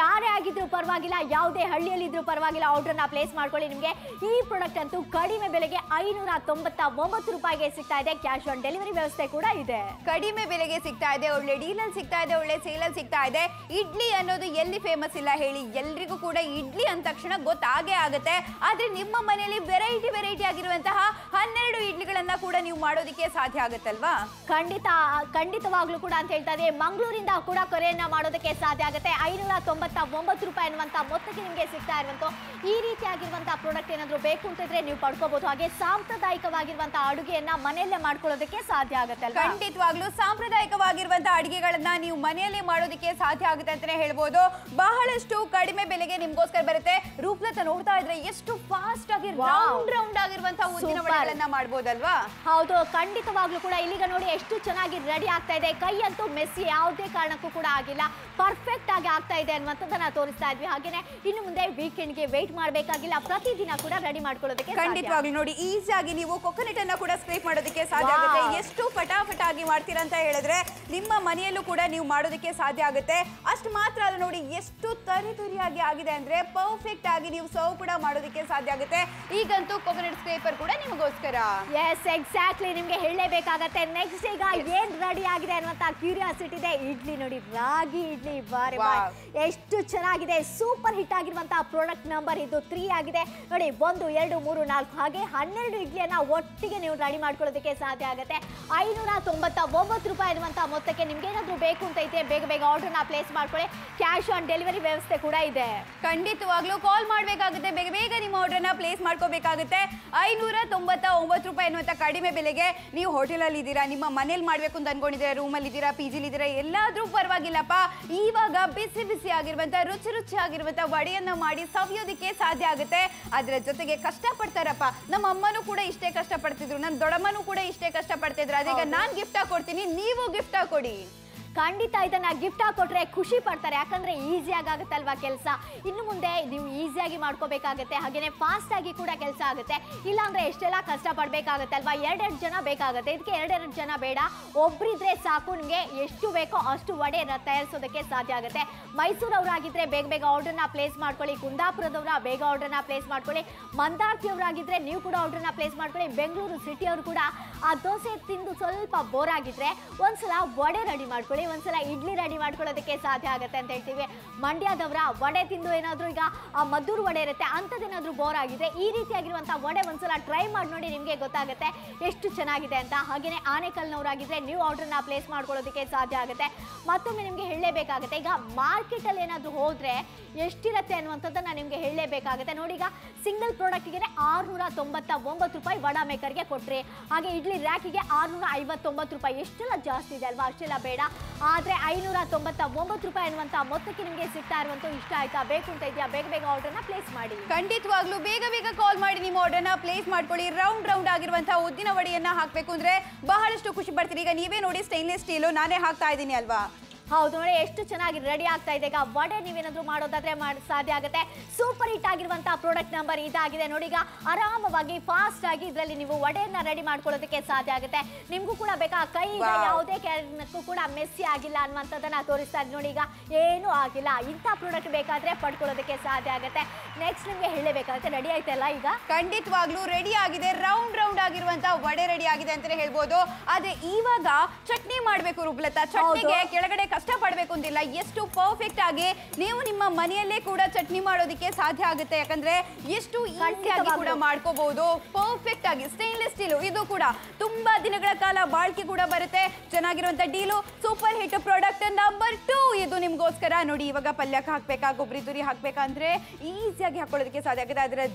ಯಾರೇ ಆಗಿದ್ರು ಪರವಾಗಿಲ್ಲ, ಯಾವುದೇ ಹಳ್ಳಿಯಲ್ಲಿದ್ರೂ ಪರವಾಗಿಲ್ಲ, ಆರ್ಡರ್ನ ಪ್ಲೇಸ್ ಮಾಡ್ಕೊಳ್ಳಿ. ನಿಮಗೆ ಈ ಪ್ರಾಡಕ್ಟ್ ಅಂತೂ ಕಡಿಮೆ ಬೆಲೆಗೆ 599 ರೂಪಾಯಿಗೆ ಸಿಗ್ತಾ ಇದೆ. ಕ್ಯಾಶ್ ಆನ್ ಡೆಲಿವರಿ ವ್ಯವಸ್ಥೆ ಕೂಡ ಇದೆ. ಕಡಿಮೆ ಬೆಲೆಗೆ ಸಿಗ್ತಾ ಇದೆ, ಒಳ್ಳೆ ಡೀಲಲ್ಲಿ ಸಿಗ್ತಾ ಇದೆ, ಒಳ್ಳೆ ಸೇಲಲ್ಲಿ ಸಿಗ್ತಾ ಇದೆ. ಇಡ್ಲಿ ಅನ್ನೋದು ಎಲ್ಲಿ ಫೇಮಸ್ ಇಲ್ಲ ಹೇಳಿ? ಎಲ್ರಿಗೂ ಕೂಡ ಇಡ್ಲಿ ಅಂದ ತಕ್ಷಣ ಗೊತ್ತಾಗೇ ಆಗುತ್ತೆ. ಆದ್ರೆ ನಿಮ್ಮ ಮನೆಯಲ್ಲಿ ವೆರೈಟಿ ಆಗಿರುವಂತಹ 12 ಇಡ್ಲಿಗಳನ್ನ ಕೂಡ ನೀವು ಮಾಡೋದಕ್ಕೆ ಸಾಧ್ಯ ಆಗುತ್ತಲ್ವಾ? ಖಂಡಿತವಾಗ್ಲೂ ಕೂಡ ಅಂತ ಹೇಳ್ತಾ ಇದೆ. ಮಂಗಳೂರಿಂದ ಕೂಡ ಕರೆಯನ್ನ ಮಾಡೋದಕ್ಕೆ ಸಾಧ್ಯ ಆಗುತ್ತೆ. 599 ರೂಪಾಯಿ ಅನ್ನುವಂತ ಮೊತ್ತಕ್ಕೆ ನಿಮಗೆ ಸಿಗ್ತಾ ಇರುವಂತ ಈ ರೀತಿಯಾಗಿರುವಂತಹ ಪ್ರಾಡಕ್ಟ್ ಏನಾದ್ರು ಬೇಕು ಅಂತಿದ್ರೆ ನೀವು ಪಡ್ಕೋಬಹುದು. ಹಾಗೆ ಸಾಂಪ್ರದಾಯಿಕವಾಗಿರುವಂತಹ ಅಡುಗೆಯನ್ನ ಮನೆಯಲ್ಲೇ ಮಾಡ್ಕೊಳ್ಳೋದಕ್ಕೆ ಸಾಧ್ಯ ಆಗುತ್ತೆ. ಖಂಡಿತವಾಗ್ಲೂ ಸಾಂಪ್ರದಾಯಿಕವಾಗಿರುವಂತಹ ಅಡುಗೆಗಳನ್ನ ನೀವು ಮನೆಯಲ್ಲೇ ಮಾಡೋದಕ್ಕೆ ಸಾಧ್ಯ ಆಗುತ್ತೆ ಅಂತಾನೆ ಹೇಳ್ಬೋದು. ಬಹಳಷ್ಟು ಕಡಿಮೆ ಬೆಲೆಗೆ ನಿಮ್ಗೋಸ್ಕರ ಬರುತ್ತೆ. ರೂಪಲತಾ ನೋಡ್ತಾ ಇದ್ರೆ ಎಷ್ಟು ಫಾಸ್ಟ್ ಆಗಿ ರೌಂಡ್ ಆಗಿರುವಂತಹ ಉದ್ದಿನ ವಡೆಗಳನ್ನ ಮಾಡ್ಬೋದಲ್ವಾ? ಹೌದು, ಖಂಡಿತವಾಗ್ಲೂ ಕೂಡ. ಇಲ್ಲಿಗ ನೋಡಿ ಎಷ್ಟು ಚೆನ್ನಾಗಿ ರೆಡಿ ಆಗ್ತಾ ಇದೆ. ಕೈ ಅಂತೂ ಮೆಸ್ಸಿ ಯಾವುದೇ ಕಾರಣಕ್ಕೂ ಕೂಡ ಆಗಿಲ್ಲ, ಪರ್ಫೆಕ್ಟ್ ಆಗಿ ಆಗ್ತಾ ಇದೆ ಅನ್ನುವಂಥದ್ದನ್ನ ತೋರಿಸ್ತಾ ಇದ್ವಿ. ಹಾಗೇನೆ ಇನ್ನು ಮುಂದೆ ವೀಕೆಂಡ್ಗೆ ವೇಟ್ ಮಾಡಬೇಕಾಗಿಲ್ಲ, ಪ್ರತಿದಿನ ಕೂಡ ರೆಡಿ ಮಾಡ್ಕೊಳ್ಳೋದಕ್ಕೆ ಖಂಡಿತವಾಗ್ಲೂ ನೋಡಿ ಈಸಿಯಾಗಿ ನೀವು ಕೊಕೊನಟ್ ಅನ್ನ ಕೂಡ ಸ್ಕ್ರೇಪ್ ಮಾಡೋದಕ್ಕೆ ಸಾಧ್ಯ ಆಗುತ್ತೆ. ಎಷ್ಟು ಫಟಾಫಟ್ ಆಗಿ ಮಾಡ್ತೀರಾ ಅಂತ ಹೇಳಿದ್ರೆ ನಿಮ್ಮ ಮನೆಯಲ್ಲೂ ಕೂಡ ನೀವು ಮಾಡೋದಕ್ಕೆ ಸಾಧ್ಯ ಆಗುತ್ತೆ. ಅಷ್ಟು ಮಾತ್ರ ಅಲ್ಲ, ನೋಡಿ ಎಷ್ಟು ತರಿಯಾಗಿ ಆಗಿದೆ ಅಂದ್ರೆ ಪರ್ಫೆಕ್ಟ್ ಆಗಿ ನೀವು ಸರ್ವ್ ಕೂಡ ಮಾಡೋದಕ್ಕೆ ಸಾಧ್ಯ ಆಗುತ್ತೆ. ಈಗಂತೂ ಕೊಕೊನಟ್ ಸ್ಕ್ರೇಪರ್ ಕೂಡ ನಿಮಗೋಸ್ಕರ. ಎಸ್, ಎಕ್ಸಾಕ್ಟ್ಲಿ, ನಿಮ್ಗೆ ಹೇಳಲೇಬೇಕಾಗತ್ತೆ. ನೆಕ್ಸ್ಟ್ ಈಗ ಏನ್ ರೆಡಿ ಆಗಿದೆ ಅನ್ನುವಂತ ಕ್ಯೂರಿಯಾಸಿಟಿ ಇದೆ. ಇಡ್ಲಿ ನೋಡಿ, ರಾಗಿ ಇಡ್ಲಿ, ಬಾರಿ ಎಷ್ಟು ಚೆನ್ನಾಗಿದೆ, ಸೂಪರ್ ಹಿಟ್ ಆಗಿರುವಂತಹ ಪ್ರಾಡಕ್ಟ್ ನಂಬರ್ ಇದು 3 ಆಗಿದೆ ನೋಡಿ. 1 2 3 4 ಹಾಗೆ 12 ಇಡ್ಲಿಯನ್ನ ಒಟ್ಟಿಗೆ ನೀವು ರೆಡಿ ಮಾಡ್ಕೊಳ್ಳೋದಕ್ಕೆ ಸಾಧ್ಯ ಆಗುತ್ತೆ. 599 ರೂಪಾಯಿ ಇರುವಂತಹ ಮೊತ್ತಕ್ಕೆ ನಿಮ್ಗೆ ಏನಾದರೂ ಬೇಕು ಅಂತ ಇದ್ರೆ ಬೇಗ ಬೇಗ ಆರ್ಡರ್ನ ಪ್ಲೇಸ್ ಮಾಡ್ಕೊಳ್ಳಿ. ಕ್ಯಾಶ್ ಆನ್ ಡೆಲಿವರಿ ವ್ಯವಸ್ಥೆ ಕೂಡ ಇದೆ. ಖಂಡಿತವಾಗ್ಲೂ ಕಾಲ್ ಮಾಡಬೇಕಾಗುತ್ತೆ, ಬೇಗ ಬೇಗ ನಿಮ್ಮ ಆರ್ಡರ್ನ ಪ್ಲೇಸ್ ಮಾಡ್ಕೋಬೇಕಾಗುತ್ತೆ. 599 ರೂಪಾಯಿ ಅನ್ನುವಂಥ ಕಡಿಮೆ ಬೆಲೆಗೆ ನೀವು ಹೋಟೆಲಲ್ಲಿ ಇದ್ದೀರಾ, ನಿಮ್ಮ ಮನೇಲಿ ಮಾಡಬೇಕು ಅಂತ ಅನ್ಕೊಂಡಿದ್ದೀರಾ, ರೂಮಲ್ಲಿ ಇದ್ದೀರಾ, ಪಿ ಜಿಲಿ ಇದ್ದೀರಾ, ಎಲ್ಲಾದ್ರೂ ಪರವಾಗಿಲ್ಲಪ್ಪ. ಇವಾಗ ಬಿಸಿ ಬಿಸಿ ಆಗಿರುವಂಥ ರುಚಿ ರುಚಿ ಆಗಿರುವಂಥ ವಡೆಯನ್ನ ಮಾಡಿ ಸವಿಯೋದಕ್ಕೆ ಸಾಧ್ಯ ಆಗುತ್ತೆ. ಅದರ ಜೊತೆಗೆ ಕಷ್ಟಪಡ್ತಾರಪ್ಪ, ನಮ್ಮ ಅಮ್ಮನೂ ಕೂಡ ಇಷ್ಟೇ ಕಷ್ಟಪಡ್ತಿದ್ರು, ನನ್ನ ದೊಡ್ಡಮ್ಮನೂ ಕೂಡ ಇಷ್ಟೇ ಕಷ್ಟಪಡ್ತಿದ್ರು. ಅದೀಗ ನಾನು ಗಿಫ್ಟ್ ಕೊಡ್ತೀನಿ, ನೀವು ಗಿಫ್ಟ್ ಕೊಡಿ. ಖಂಡಿತ ಇದನ್ನ ಗಿಫ್ಟ್ ಕೊಟ್ರೆ ಖುಷಿ ಪಡ್ತಾರೆ, ಯಾಕಂದ್ರೆ ಈಸಿಯಾಗಿ ಆಗುತ್ತಲ್ವಾ ಕೆಲಸ. ಇನ್ನು ಮುಂದೆ ನೀವು ಈಸಿಯಾಗಿ ಮಾಡ್ಕೋಬೇಕಾಗತ್ತೆ, ಹಾಗೇನೆ ಫಾಸ್ಟ್ ಆಗಿ ಕೂಡ ಕೆಲಸ ಆಗುತ್ತೆ. ಇಲ್ಲಾಂದ್ರೆ ಎಷ್ಟೆಲ್ಲ ಕಷ್ಟ ಪಡ್ಬೇಕಾಗತ್ತೆ ಅಲ್ವಾ. 2 ಜನ ಬೇಕಾಗುತ್ತೆ, ಇದಕ್ಕೆ 2 ಜನ ಬೇಡ, ಒಬ್ರಿದ್ರೆ ಸಾಕು. ನಿಮಗೆ ಎಷ್ಟು ಬೇಕೋ ಅಷ್ಟು ವಡೆ ತಯಾರಿಸೋದಕ್ಕೆ ಸಾಧ್ಯ ಆಗುತ್ತೆ. ಮೈಸೂರವರಾಗಿದ್ರೆ ಬೇಗ ಬೇಗ ಆರ್ಡರ್ನ ಪ್ಲೇಸ್ ಮಾಡ್ಕೊಳ್ಳಿ. ಕುಂದಾಪುರದವರ ಬೇಗ ಆರ್ಡರ್ನ ಪ್ಲೇಸ್ ಮಾಡ್ಕೊಳ್ಳಿ. ಮಂದಾರ್ತಿಯವರಾಗಿದ್ರೆ ನೀವು ಕೂಡ ಆರ್ಡರ್ನ ಪ್ಲೇಸ್ ಮಾಡ್ಕೊಳ್ಳಿ. ಬೆಂಗಳೂರು ಸಿಟಿಯವರು ಕೂಡ ಆ ದೋಸೆ ತಿಂದು ಸ್ವಲ್ಪ ಬೋರ್ ಆಗಿದ್ರೆ ಒಂದ್ಸಲ ವಡೆ ರೆಡಿ ಮಾಡ್ಕೊಳ್ಳಿ, ಒಂದ್ಸಲ ಇಡ್ಲಿ ರೆಡಿ ಮಾಡ್ಕೊಳ್ಳೋದಕ್ಕೆ ಸಾಧ್ಯ ಆಗುತ್ತೆ ಅಂತ ಹೇಳ್ತೀವಿ. ಮಂಡ್ಯದವರ ವಡೆ ತಿಂದು ಏನಾದರೂ ಈಗ ಮದ್ದೂರು ವಡೆ ಇರುತ್ತೆ, ಅಂಥದ್ದೇನಾದ್ರೂ ಬೋರ್ ಆಗಿದೆ, ಈ ರೀತಿಯಾಗಿರುವಂಥ ವಡೆ ಒಂದ್ಸಲ ಟ್ರೈ ಮಾಡಿ ನೋಡಿ, ನಿಮಗೆ ಗೊತ್ತಾಗುತ್ತೆ ಎಷ್ಟು ಚೆನ್ನಾಗಿದೆ ಅಂತ. ಹಾಗೆಯೇ ಆನೇಕಲ್ನವರಾಗಿದ್ರೆ ನೀವು ಆರ್ಡರ್ನ ಪ್ಲೇಸ್ ಮಾಡ್ಕೊಳ್ಳೋದಕ್ಕೆ ಸಾಧ್ಯ ಆಗುತ್ತೆ. ಮತ್ತೊಮ್ಮೆ ನಿಮಗೆ ಹೇಳಲೇಬೇಕಾಗುತ್ತೆ, ಈಗ ಮಾರ್ಕೆಟಲ್ಲಿ ಏನಾದರೂ ಹೋದರೆ ಎಷ್ಟಿರುತ್ತೆ ಅನ್ನುವಂಥದ್ದನ್ನು ನಿಮಗೆ ಹೇಳಲೇಬೇಕಾಗುತ್ತೆ. ನೋಡಿ, ಈಗ ಸಿಂಗಲ್ ಪ್ರಾಡಕ್ಟ್ಗೆ 699 ರೂಪಾಯಿ ವಡಾ ಮೇಕರ್ಗೆ ಕೊಟ್ಟರೆ, ಹಾಗೆ ಇಡ್ಲಿ ರ್ಯಾಕಿಗೆ 659 ರೂಪಾಯಿ. ಎಷ್ಟೆಲ್ಲ ಜಾಸ್ತಿ ಇದೆ ಅಲ್ವಾ, ಅಷ್ಟೆಲ್ಲ ಬೇಡ. ಆದರೆ 599 ರೂಪಾಯಿ ಅನ್ನುವಂಥ ಮೊತ್ತಕ್ಕೆ ನಿಮಗೆ ಸಿಗ್ತಾ ಇರುವಂಥ ಇಷ್ಟ ಆಯ್ತಾ, ಬೇಕು ಅಂತ ಇದೆಯಾ, ಬೇಗ ಬೇಗ ಆರ್ಡರ್ನ ಪ್ಲೇಸ್ ಮಾಡಿ. ಖಂಡಿತವಾಗ್ಲೂ ಬೇಗ ಬೇಗ ಕಾಲ್ ಮಾಡಿ ನಿಮ್ಮ ಆರ್ಡರ್ನ ಪ್ಲೇಸ್ ಮಾಡ್ಕೊಳ್ಳಿ. ರೌಂಡ್ ರೌಂಡ್ ಆಗಿರುವಂತಹ ಉದ್ದಿನ ವಡೆಯನ್ನ ಹಾಕಬೇಕು ಅಂದ್ರೆ ಬಹಳಷ್ಟು ಖುಷಿ ಪಡ್ತೀರಿ. ಈಗ ನೀವೇ ನೋಡಿ, ಸ್ಟೈನ್ಲೆಸ್ ಸ್ಟೀಲು ನಾನೇ ಹಾಕ್ತಾ ಇದ್ದೀನಿ ಅಲ್ವಾ. ಹೌದು ನೋಡಿ, ಎಷ್ಟು ಚೆನ್ನಾಗಿ ರೆಡಿ ಆಗ್ತಾ ಇದೆ. ಈಗ ವಡೆ ನೀವೇನಾದ್ರೂ ಮಾಡೋದಾದ್ರೆ ಸಾಧ್ಯ ಆಗುತ್ತೆ. ಸೂಪರ್ ಹಿಟ್ ಆಗಿರುವಂತಹ ಪ್ರಾಡಕ್ಟ್ ನಂಬರ್ ಇದಾಗಿದೆ ನೋಡಿ. ಈಗ ಆರಾಮವಾಗಿ ಫಾಸ್ಟ್ ಆಗಿ ಇದರಲ್ಲಿ ನೀವು ವಡೆಯನ್ನ ರೆಡಿ ಮಾಡ್ಕೊಳ್ಳೋದಕ್ಕೆ ಸಾಧ್ಯ ಆಗುತ್ತೆ. ನಿಮ್ಗೂ ಕೂಡ ಬೇಕಾ ಕೈ ಯಾವುದೇ ಕಾರಣಕ್ಕೂ ಕೂಡ ಮೆಸ್ಸಿ ಆಗಿಲ್ಲ ಅನ್ನುವಂಥದ್ದನ್ನ ತೋರಿಸ್ತಾ ಇದ್ದೀನಿ ನೋಡಿ. ಈಗ ಏನೂ ಆಗಿಲ್ಲ, ಇಂಥ ಪ್ರಾಡಕ್ಟ್ ಬೇಕಾದ್ರೆ ಪಡ್ಕೊಳ್ಳೋದಕ್ಕೆ ಸಾಧ್ಯ ಆಗುತ್ತೆ. ನೆಕ್ಸ್ಟ್ ನಿಮ್ಗೆ ಹೇಳಬೇಕಾಗುತ್ತೆ, ರೆಡಿ ಆಯ್ತಲ್ಲ ಈಗ? ಖಂಡಿತವಾಗ್ಲೂ ರೆಡಿ ಆಗಿದೆ, ರೌಂಡ್ ರೌಂಡ್ ಆಗಿರುವಂತಹ ವಡೆ ರೆಡಿ ಆಗಿದೆ ಅಂತಾನೆ ಹೇಳ್ಬೋದು. ಆದ್ರೆ ಇವಾಗ ಚಟ್ನಿ ಮಾಡ್ಬೇಕು ರೂಪಲತಾ. ಚಟ್ನಿಗೆ ಕೆಳಗಡೆ ಕಷ್ಟ ಪಡಬೇಕು ಅಂತಿಲ್ಲ, ಎಷ್ಟು ಪರ್ಫೆಕ್ಟ್ ಆಗಿ ನೀವು ನಿಮ್ಮ ಮನೆಯಲ್ಲೇ ಕೂಡ ಚಟ್ನಿ ಮಾಡೋದಕ್ಕೆ ಸಾಧ್ಯ ಆಗುತ್ತೆ. ಯಾಕಂದ್ರೆ ಎಷ್ಟು ಈಸಿಯಾಗಿ ಕೂಡ ಮಾಡ್ಕೋಬಹುದು. ಪರ್ಫೆಕ್ಟ್ ಆಗಿ ಸ್ಟೇನ್ಲೆಸ್ ಸ್ಟೀಲು, ಇದು ಕೂಡ ತುಂಬಾ ದಿನಗಳ ಕಾಲ ಬಾಳ್ಕೆ ಕೂಡ ಬರುತ್ತೆ. ಚೆನ್ನಾಗಿರುವಂತ deal, super hit product number 2 ಇದು ನಿಮ್ಗೋಸ್ಕರ. ನೋಡಿ, ಇವಾಗ ಪಲ್ಯಕ್ಕೆ ಹಾಕ್ಬೇಕಾ, ಕೊಬ್ಬರಿ ತುರಿ ಹಾಕ್ಬೇಕಂದ್ರೆ ಈಸಿಯಾಗಿ ಹಾಕೊಳ್ಳೋದಕ್ಕೆ ಸಾಧ್ಯ ಆಗುತ್ತೆ. ಅದರ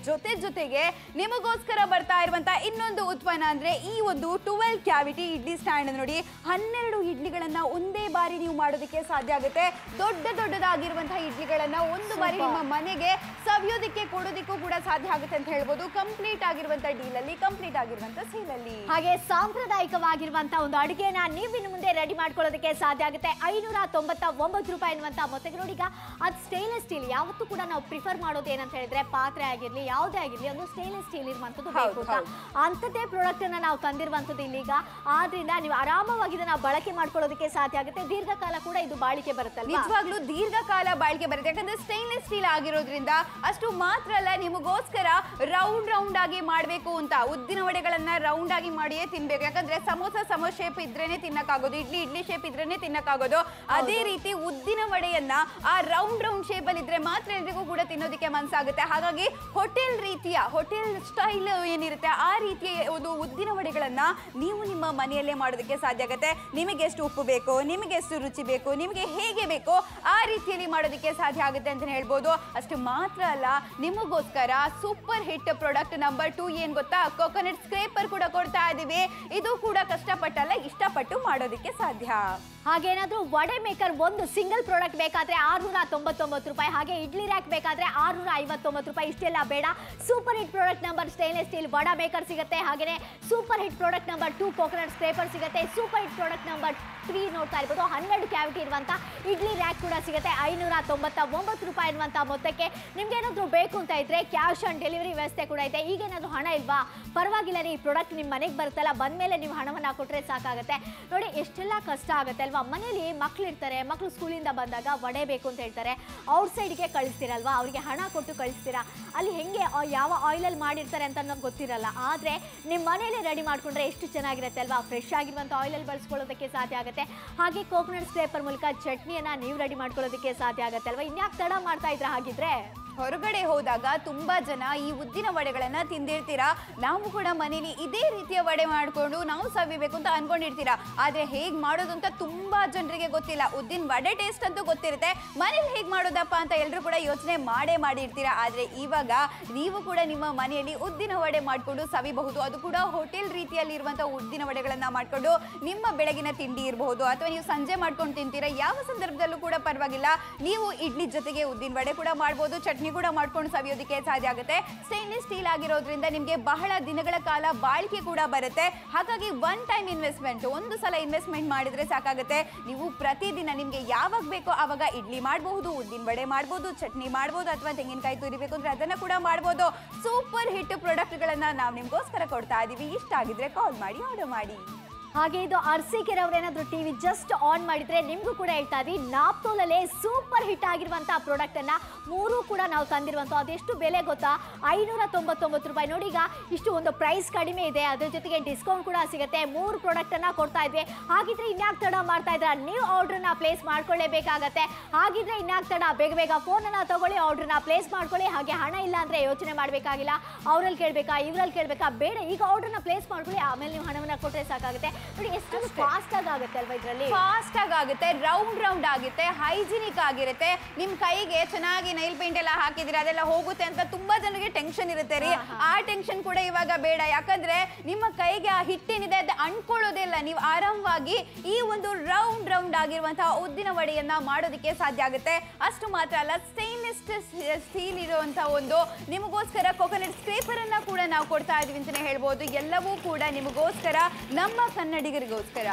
ಜೊತೆಗೆ ನಿಮಗೋಸ್ಕರ ಬರ್ತಾ ಇರುವಂತ ಇನ್ನೊಂದು ಉತ್ಪನ್ನ ಅಂದ್ರೆ ಈ ಒಂದು 12 ಕ್ಯಾವಿಟಿ ಇಡ್ಲಿ ಸ್ಟ್ಯಾಂಡ್. ನೋಡಿ, 12 ಇಡ್ಲಿಗಳನ್ನ ಒಂದೇ ಬಾರಿ ನೀವು ಮಾಡೋದಕ್ಕೆ ಸಾಧ್ಯ ಆಗುತ್ತೆ. ದೊಡ್ಡದಾಗಿರುವಂತಹ ಇಡ್ಲಿಗಳನ್ನ ಒಂದು ಬಾರಿ ನಿಮ್ಮ ಮನೆಗೆ ಸವಿಯೋದಕ್ಕೆ ಕೊಡೋದಕ್ಕೂ ಕೂಡ ಸಾಧ್ಯ ಆಗುತ್ತೆ ಅಂತ ಹೇಳ್ಬೋದು. ಕಂಪ್ಲೀಟ್ ಆಗಿರುವಂತಹ ಡೀಲ್ ಅಲ್ಲಿ, ಕಂಪ್ಲೀಟ್ ಆಗಿರುವಂತಹ ಸೇಲ್ ಅಲ್ಲಿ. ಹಾಗೆ ಸಾಂಪ್ರದಾಯಿಕವಾಗಿರುವಂತಹ ಒಂದು ಅಡುಗೆನ ನೀವು ಇನ್ನು ಮುಂದೆ ರೆಡಿ ಮಾಡ್ಕೊಳ್ಳೋದಕ್ಕೆ ಸಾಧ್ಯ ಆಗುತ್ತೆ. 599 ರೂಪಾಯಿ ಅನ್ನುವಂತಹ ಮೊತ್ತಕ್ಕೆ. ನೋಡಿ, ಈಗ ಅದು ಸ್ಟೇನ್ಲೆಸ್ ಸ್ಟೀಲ್. ಯಾವತ್ತೂ ಕೂಡ ನಾವು ಪ್ರಿಫರ್ ಮಾಡೋದು ಏನಂತ ಹೇಳಿದ್ರೆ, ಪಾತ್ರೆ ಆಗಿರ್ಲಿ ಯಾವುದೇ ಆಗಿರ್ಲಿ ಒಂದು ಸ್ಟೇನ್ಲೆಸ್ ಸ್ಟೀಲ್ ಇರುವಂತದ್ದು ಬೇಕು ಅಂತ. ಅಂಥದ್ದೇ ಪ್ರಾಡಕ್ಟ್ ಅನ್ನ ನಾವು ತಂದಿರುವಂತದ್ದು ಇಲ್ಲಿಗ. ಆದ್ರಿಂದ ನೀವು ಆರಾಮವಾಗಿ ಇದನ್ನ ಬಳಕೆ ಮಾಡ್ಕೊಳ್ಳೋದಕ್ಕೆ ಸಾಧ್ಯ ಆಗುತ್ತೆ. ದೀರ್ಘಕಾಲ ಕೂಡ ಇದು ಬಾಳಿಕೆ ಬರುತ್ತೆ. ನಿಜವಾಗ್ಲೂ ದೀರ್ಘಕಾಲ ಬಾಳಿಕೆ ಬರುತ್ತೆ, ಯಾಕಂದ್ರೆ ಸ್ಟೇನ್ಲೆಸ್ ಸ್ಟೀಲ್ ಆಗಿರೋದ್ರಿಂದ. ಅಷ್ಟು ಮಾತ್ರ ಅಲ್ಲ, ನಿಮಗೋಸ್ಕರ ರೌಂಡ್ ಆಗಿ ಮಾಡಬೇಕು ಅಂತ ಉದ್ದಿನ ವಡೆಗಳನ್ನ ರೌಂಡ್ ಆಗಿ ಮಾಡಿಯೇ ತಿನ್ಬೇಕು. ಯಾಕಂದ್ರೆ ಸಮ ಶೇಪ್ ಇದ್ರೇನೆ ತಿನ್ನಕ್ಕಾಗೋದು, ಇಡ್ಲಿ ಶೇಪ್ ಇದ್ರೇನೆ ತಿನ್ನಕ್ಕಾಗೋದು. ಅದೇ ರೀತಿ ಉದ್ದಿನ ವಡೆಯನ್ನ ಆ ರೌಂಡ್ ಶೇಪ್ ಅಲ್ಲಿ ಇದ್ರೆ ಮಾತ್ರ ಎಲ್ರಿಗೂ ಕೂಡ ತಿನ್ನೋದಕ್ಕೆ ಮನಸ್ಸಾಗುತ್ತೆ. ಹಾಗಾಗಿ ಹೋಟೆಲ್ ಸ್ಟೈಲ್ ಏನಿರುತ್ತೆ ಆ ರೀತಿಯ ಒಂದು ಉದ್ದಿನ ವಡೆಗಳನ್ನ ನೀವು ನಿಮ್ಮ ಮನೆಯಲ್ಲೇ ಮಾಡೋದಕ್ಕೆ ಸಾಧ್ಯ ಆಗುತ್ತೆ. ನಿಮಗೆ ಎಷ್ಟು ಉಪ್ಪು ಬೇಕು, ನಿಮಗೆ ಎಷ್ಟು ರುಚಿ ಬೇಕು, ನಿಮಗೆ ಹೇಗೆ ಬೇಕೋ ಆ ರೀತಿಯಲ್ಲಿ ಮಾಡೋದಕ್ಕೆ ಸಾಧ್ಯ ಆಗುತ್ತೆ ಅಂತ ಹೇಳ್ಬೋದು. ಅಷ್ಟು ಮಾತ್ರ ಅಲ್ಲ, ನಿಮಗೋಸ್ಕರ ಸೂಪರ್ ಹಿಟ್ ಪ್ರಾಡಕ್ಟ್ ನಂಬರ್ 2 ಏನ್ ಗೊತ್ತಾ, ಕೋಕೋನಟ್ ಸ್ಕ್ರೇಪರ್ ಕೂಡ ಕೊಡ್ತಾ ಇದೀವಿ. ಇದು ಕೂಡ ಕಷ್ಟಪಟ್ಟಲ್ಲ, ಇಷ್ಟಪಟ್ಟು ಮಾಡೋದಕ್ಕೆ ಸಾಧ್ಯ. ಹಾಗೇನಾದ್ರೂ ವಡೆ ಮೇಕರ್ ಒಂದು ಸಿಂಗಲ್ ಪ್ರಾಡಕ್ಟ್ ಬೇಕಾದ್ರೆ 699 ರೂಪಾಯಿ, ಹಾಗೆ ಇಡ್ಲಿ ರ್ಯಾಕ್ ಬೇಕಾದ್ರೆ 659 ರೂಪಾಯಿ. ಇಷ್ಟೆಲ್ಲ ಬೇಡ, super hit product number stainless steel vada maker ಸಿಗುತ್ತೆ. ಹಾಗೆ super hit product number 2 coconut scraper ಸಿಗುತ್ತೆ. ಸೂಪರ್ ಹಿಟ್ ಪ್ರಾಡಕ್ಟ್ ನಂಬರ್ 3 ನೋಡ್ತಾ ಇರ್ಬೋದು, 12 ಕ್ಯಾವಿಟಿ ಇರುವಂತ ಇಡ್ಲಿ ರ್ಯಾಕ್ ಕೂಡ ಸಿಗುತ್ತೆ 599 ರೂಪಾಯಿ ಇರುವಂತ ಮೊತ್ತಕ್ಕೆ. ನಿಮ್ಗೆ ಏನಾದ್ರು ಬೇಕು ಅಂತ ಇದ್ರೆ ಕ್ಯಾಶ್ ಆನ್ ಡೆಲಿವರಿ ವ್ಯವಸ್ಥೆ ಕೂಡ ಇದೆ. ಈಗ ಏನಾದ್ರು ಹಣ ಇಲ್ವಾ, ಪರವಾಗಿಲ್ಲ ರೀ, ಪ್ರಾಡಕ್ಟ್ ನಿಮ್ಮ ಮನೆಗೆ ಬರುತ್ತಲ್ಲ, ಬಂದ್ಮೇಲೆ ನೀವು ಹಣವನ್ನ ಕೊಟ್ರೆ ಸಾಕಾಗುತ್ತೆ. ನೋಡಿ, ಎಷ್ಟೆಲ್ಲ ಕಷ್ಟ ಆಗುತ್ತೆ ಅಲ್ವಾ. ಮನೇಲಿ ಮಕ್ಳು ಇರ್ತಾರೆ, ಮಕ್ಳು ಸ್ಕೂಲಿಂದ ಬಂದಾಗ ವಡೆ ಬೇಕು ಅಂತ ಹೇಳ್ತಾರೆ, ಔಟ್ ಸೈಡ್ಗೆ ಕಳಿಸ್ತೀರಲ್ವಾ, ಅವರಿಗೆ ಹಣ ಕೊಟ್ಟು ಕಳಿಸ್ತೀರಾ. ಅಲ್ಲಿ ಹೆಂಗೆ ಯಾವ ಆಯಿಲಲ್ಲಿ ಮಾಡಿರ್ತಾರೆ ಅಂತ ನಮ್ಗೆ ಗೊತ್ತಿರಲ್ಲ. ಆದರೆ ನಿಮ್ಮ ಮನೇಲಿ ರೆಡಿ ಮಾಡ್ಕೊಂಡ್ರೆ ಎಷ್ಟು ಚೆನ್ನಾಗಿರುತ್ತೆ ಅಲ್ವಾ. ಫ್ರೆಶ್ ಆಗಿರುವಂಥ ಆಯಿಲಲ್ಲಿ ಬಳಸ್ಕೊಳ್ಳೋದಕ್ಕೆ ಸಾಧ್ಯ ಆಗುತ್ತೆ. ಹಾಗೆ ಕೋಕೋನಟ್ ಸ್ಕ್ರೇಪರ್ ಪೇಪರ್ ಮೂಲಕ ಚಟ್ನಿಯನ್ನ ನೀವು ರೆಡಿ ಮಾಡ್ಕೊಳ್ಳೋದಕ್ಕೆ ಸಾಧ್ಯ ಆಗತ್ತೆ ಅಲ್ವಾ? ಇನ್ಯಾಕೆ ತಡ ಮಾಡ್ತಾ ಇದ್ರ ಹಾಗಿದ್ರೆ? ಹೊರಗಡೆ ಹೋದಾಗ ತುಂಬಾ ಜನ ಈ ಉದ್ದಿನ ವಡೆಗಳನ್ನ ತಿಂದಿರ್ತೀರಾ. ನಾವು ಕೂಡ ಮನೇಲಿ ಇದೇ ರೀತಿಯ ವಡೆ ಮಾಡ್ಕೊಂಡು ನಾವು ಸವಿಬೇಕು ಅಂತ ಅನ್ಕೊಂಡಿರ್ತೀರಾ. ಆದ್ರೆ ಹೇಗ್ ಮಾಡೋದು ಅಂತ ತುಂಬಾ ಜನರಿಗೆ ಗೊತ್ತಿಲ್ಲ. ಉದ್ದಿನ ವಡೆ ಟೇಸ್ಟ್ ಅಂತೂ ಗೊತ್ತಿರುತ್ತೆ, ಮನೇಲಿ ಹೇಗ್ ಮಾಡೋದಪ್ಪ ಅಂತ ಎಲ್ಲರೂ ಕೂಡ ಯೋಚನೆ ಮಾಡಿರ್ತೀರಾ. ಆದ್ರೆ ಇವಾಗ ನೀವು ಕೂಡ ನಿಮ್ಮ ಮನೆಯಲ್ಲಿ ಉದ್ದಿನ ವಡೆ ಮಾಡ್ಕೊಂಡು ಸವಿಬಹುದು. ಅದು ಕೂಡ ಹೋಟೆಲ್ ರೀತಿಯಲ್ಲಿ ಇರುವಂತಹ ಉದ್ದಿನ ವಡೆಗಳನ್ನ ಮಾಡ್ಕೊಂಡು ನಿಮ್ಮ ಬೆಳಗಿನ ತಿಂಡಿ ಇರಬಹುದು ಅಥವಾ ನೀವು ಸಂಜೆ ಮಾಡ್ಕೊಂಡು ತಿಂತೀರಾ, ಯಾವ ಸಂದರ್ಭದಲ್ಲೂ ಕೂಡ ಪರವಾಗಿಲ್ಲ. ನೀವು ಇಡ್ಲಿ ಜೊತೆಗೆ ಉದ್ದಿನ ವಡೆ ಕೂಡ ಮಾಡ್ಬೋದು, ಚಟ್ನಿ ಕೂಡ ಮಾಡ್ಕೊಂಡು ಸವಿಯೋದಕ್ಕೆ ಸಾಧ್ಯ ಆಗುತ್ತೆ. ಸ್ಟೇನ್ಲೆಸ್ ಸ್ಟೀಲ್ ಆಗಿರೋದ್ರಿಂದ ನಿಮಗೆ ಬಹಳ ದಿನಗಳ ಕಾಲ ಬಾಳಿಕೆ ಕೂಡ ಬರುತ್ತೆ. ಹಾಗಾಗಿ ಒನ್ ಟೈಮ್ ಇನ್ವೆಸ್ಟ್ಮೆಂಟ್, ಒಂದು ಸಲ ಇನ್ವೆಸ್ಟ್ಮೆಂಟ್ ಮಾಡಿದ್ರೆ ಸಾಕಾಗುತ್ತೆ. ನೀವು ಪ್ರತಿದಿನ ನಿಮ್ಗೆ ಯಾವಾಗ ಬೇಕೋ ಆವಾಗ ಇಡ್ಲಿ ಮಾಡಬಹುದು, ಉದ್ದಿನ ವಡೆ ಮಾಡಬಹುದು, ಚಟ್ನಿ ಮಾಡಬಹುದು ಅಥವಾ ತೆಂಗಿನಕಾಯಿ ತುರಿಬೇಕು ಅಂದ್ರೆ ಅದನ್ನ ಕೂಡ ಮಾಡಬಹುದು. ಸೂಪರ್ ಹಿಟ್ ಪ್ರಾಡಕ್ಟ್ಗಳನ್ನ ನಾವು ನಿಮ್ಗೋಸ್ಕರ ಕೊಡ್ತಾ ಇದೀವಿ. ಇಷ್ಟ ಆಗಿದ್ರೆ ಕಾಲ್ ಮಾಡಿ, ಆರ್ಡರ್ ಮಾಡಿ. ಹಾಗೆ ಇದು ಅರ್ಸಿಕೆರೆ ಅವ್ರೇನಾದ್ರೂ ಟಿವಿ ಜಸ್ಟ್ ಆನ್ ಮಾಡಿದ್ರೆ ನಿಮ್ಗೂ ಕೂಡ ಹೇಳ್ತಾ ಇದ್ವಿ, ನಾಪ್ತೋಲಲ್ಲೇ ಸೂಪರ್ ಹಿಟ್ ಆಗಿರುವಂತಹ ಪ್ರಾಡಕ್ಟ್ ಅನ್ನ ಮೂರು ಕೂಡ ನಾವು ತಂದಿರುವಂತ. ಅದೆಷ್ಟು ಬೆಲೆ ಗೊತ್ತಾ? 599 ರೂಪಾಯಿ. ನೋಡಿ, ಈಗ ಇಷ್ಟು ಒಂದು ಪ್ರೈಸ್ ಕಡಿಮೆ ಇದೆ, ಅದ್ರ ಜೊತೆಗೆ ಡಿಸ್ಕೌಂಟ್ ಕೂಡ ಸಿಗುತ್ತೆ. 3 ಪ್ರಾಡಕ್ಟ್ ಅನ್ನ ಕೊಡ್ತಾ ಇದ್ವಿ. ಹಾಗಿದ್ರೆ ಇನ್ಯಾಕ್ ತಡ ಮಾಡ್ತಾ ಇದ್ರ? ನೀವು ಆರ್ಡರ್ನ ಪ್ಲೇಸ್ ಮಾಡ್ಕೊಳ್ಳೇಬೇಕಾಗತ್ತೆ. ಹಾಗಿದ್ರೆ ಇನ್ಯಾಕ್ ತಡ? ಬೇಗ ಫೋನ್ ಅನ್ನ ತಗೊಳ್ಳಿ, ಆರ್ಡರ್ನ ಪ್ಲೇಸ್ ಮಾಡ್ಕೊಳ್ಳಿ. ಹಾಗೆ ಹಣ ಇಲ್ಲ ಅಂದ್ರೆ ಯೋಚನೆ ಮಾಡ್ಬೇಕಾಗಿಲ್ಲ, ಅವ್ರಲ್ಲಿ ಕೇಳ್ಬೇಕಾ ಇವ್ರಲ್ಲಿ ಕೇಳ್ಬೇಕಾ, ಬೇಡ, ಈಗ ಆರ್ಡರ್ನ ಪ್ಲೇಸ್ ಮಾಡ್ಕೊಳ್ಳಿ, ಆಮೇಲೆ ನೀವು ಹಣವನ್ನ ಕೊಟ್ಟರೆ ಸಾಕಾಗುತ್ತೆ. ನೋಡಿ, ಎಷ್ಟು ಫಾಸ್ಟ್ ಆಗುತ್ತೆ ಅಲ್ವಾ? ಇದರಲ್ಲಿ ಫಾಸ್ಟ್ ಆಗುತ್ತೆ, ರೌಂಡ್ ಆಗುತ್ತೆ, ಹೈಜಿನಿಕ್ ಆಗಿರುತ್ತೆ. ನಿಮ್ ಕೈಗೆ ಚೆನ್ನಾಗಿ ನೈಲ್ ಪೇಂಟ್ ಎಲ್ಲ ಹಾಕಿದ್ರೆ ಅದೆಲ್ಲ ಹೋಗುತ್ತೆ ಅಂತ ತುಂಬಾ ಜನರಿಗೆ ಟೆನ್ಷನ್ ಇರುತ್ತೆ ರೀ. ಆ ಟೆನ್ಷನ್ ಕೂಡ ಇವಾಗ ಬೇಡ. ಯಾಕಂದ್ರೆ ನಿಮ್ಮ ಕೈಗೆ ಆ ಹಿಟ್ಟೇನಿದೆ ಅದು ಅಂಟ್ಕೊಳ್ಳೋದೇ ಇಲ್ಲ. ನೀವು ಆರಾಮವಾಗಿ ಈ ಒಂದು ರೌಂಡ್ ಆಗಿರುವಂತಹ ಉದ್ದಿನ ವಡೆಯನ್ನ ಮಾಡೋದಕ್ಕೆ ಸಾಧ್ಯ ಆಗುತ್ತೆ. ಅಷ್ಟು ಮಾತ್ರ ಅಲ್ಲ, ಸ್ಟೇನ್ಲೆಸ್ ಸ್ಟೀಲ್ ಇರುವಂತಹ ಒಂದು ನಿಮಗೋಸ್ಕರ ಕೊಕೊನಟ್ ಸ್ಕ್ರೇಪರ್ ಅನ್ನ ಕೂಡ ನಾವು ಕೊಡ್ತಾ ಇದೀವಿ ಅಂತಾನೆ ಹೇಳ್ಬೋದು. ಎಲ್ಲವೂ ಕೂಡ ನಿಮಗೋಸ್ಕರ, ನಮ್ಮ ಕನ್ನಡಿಗರಿಗೋಸ್ಕರ.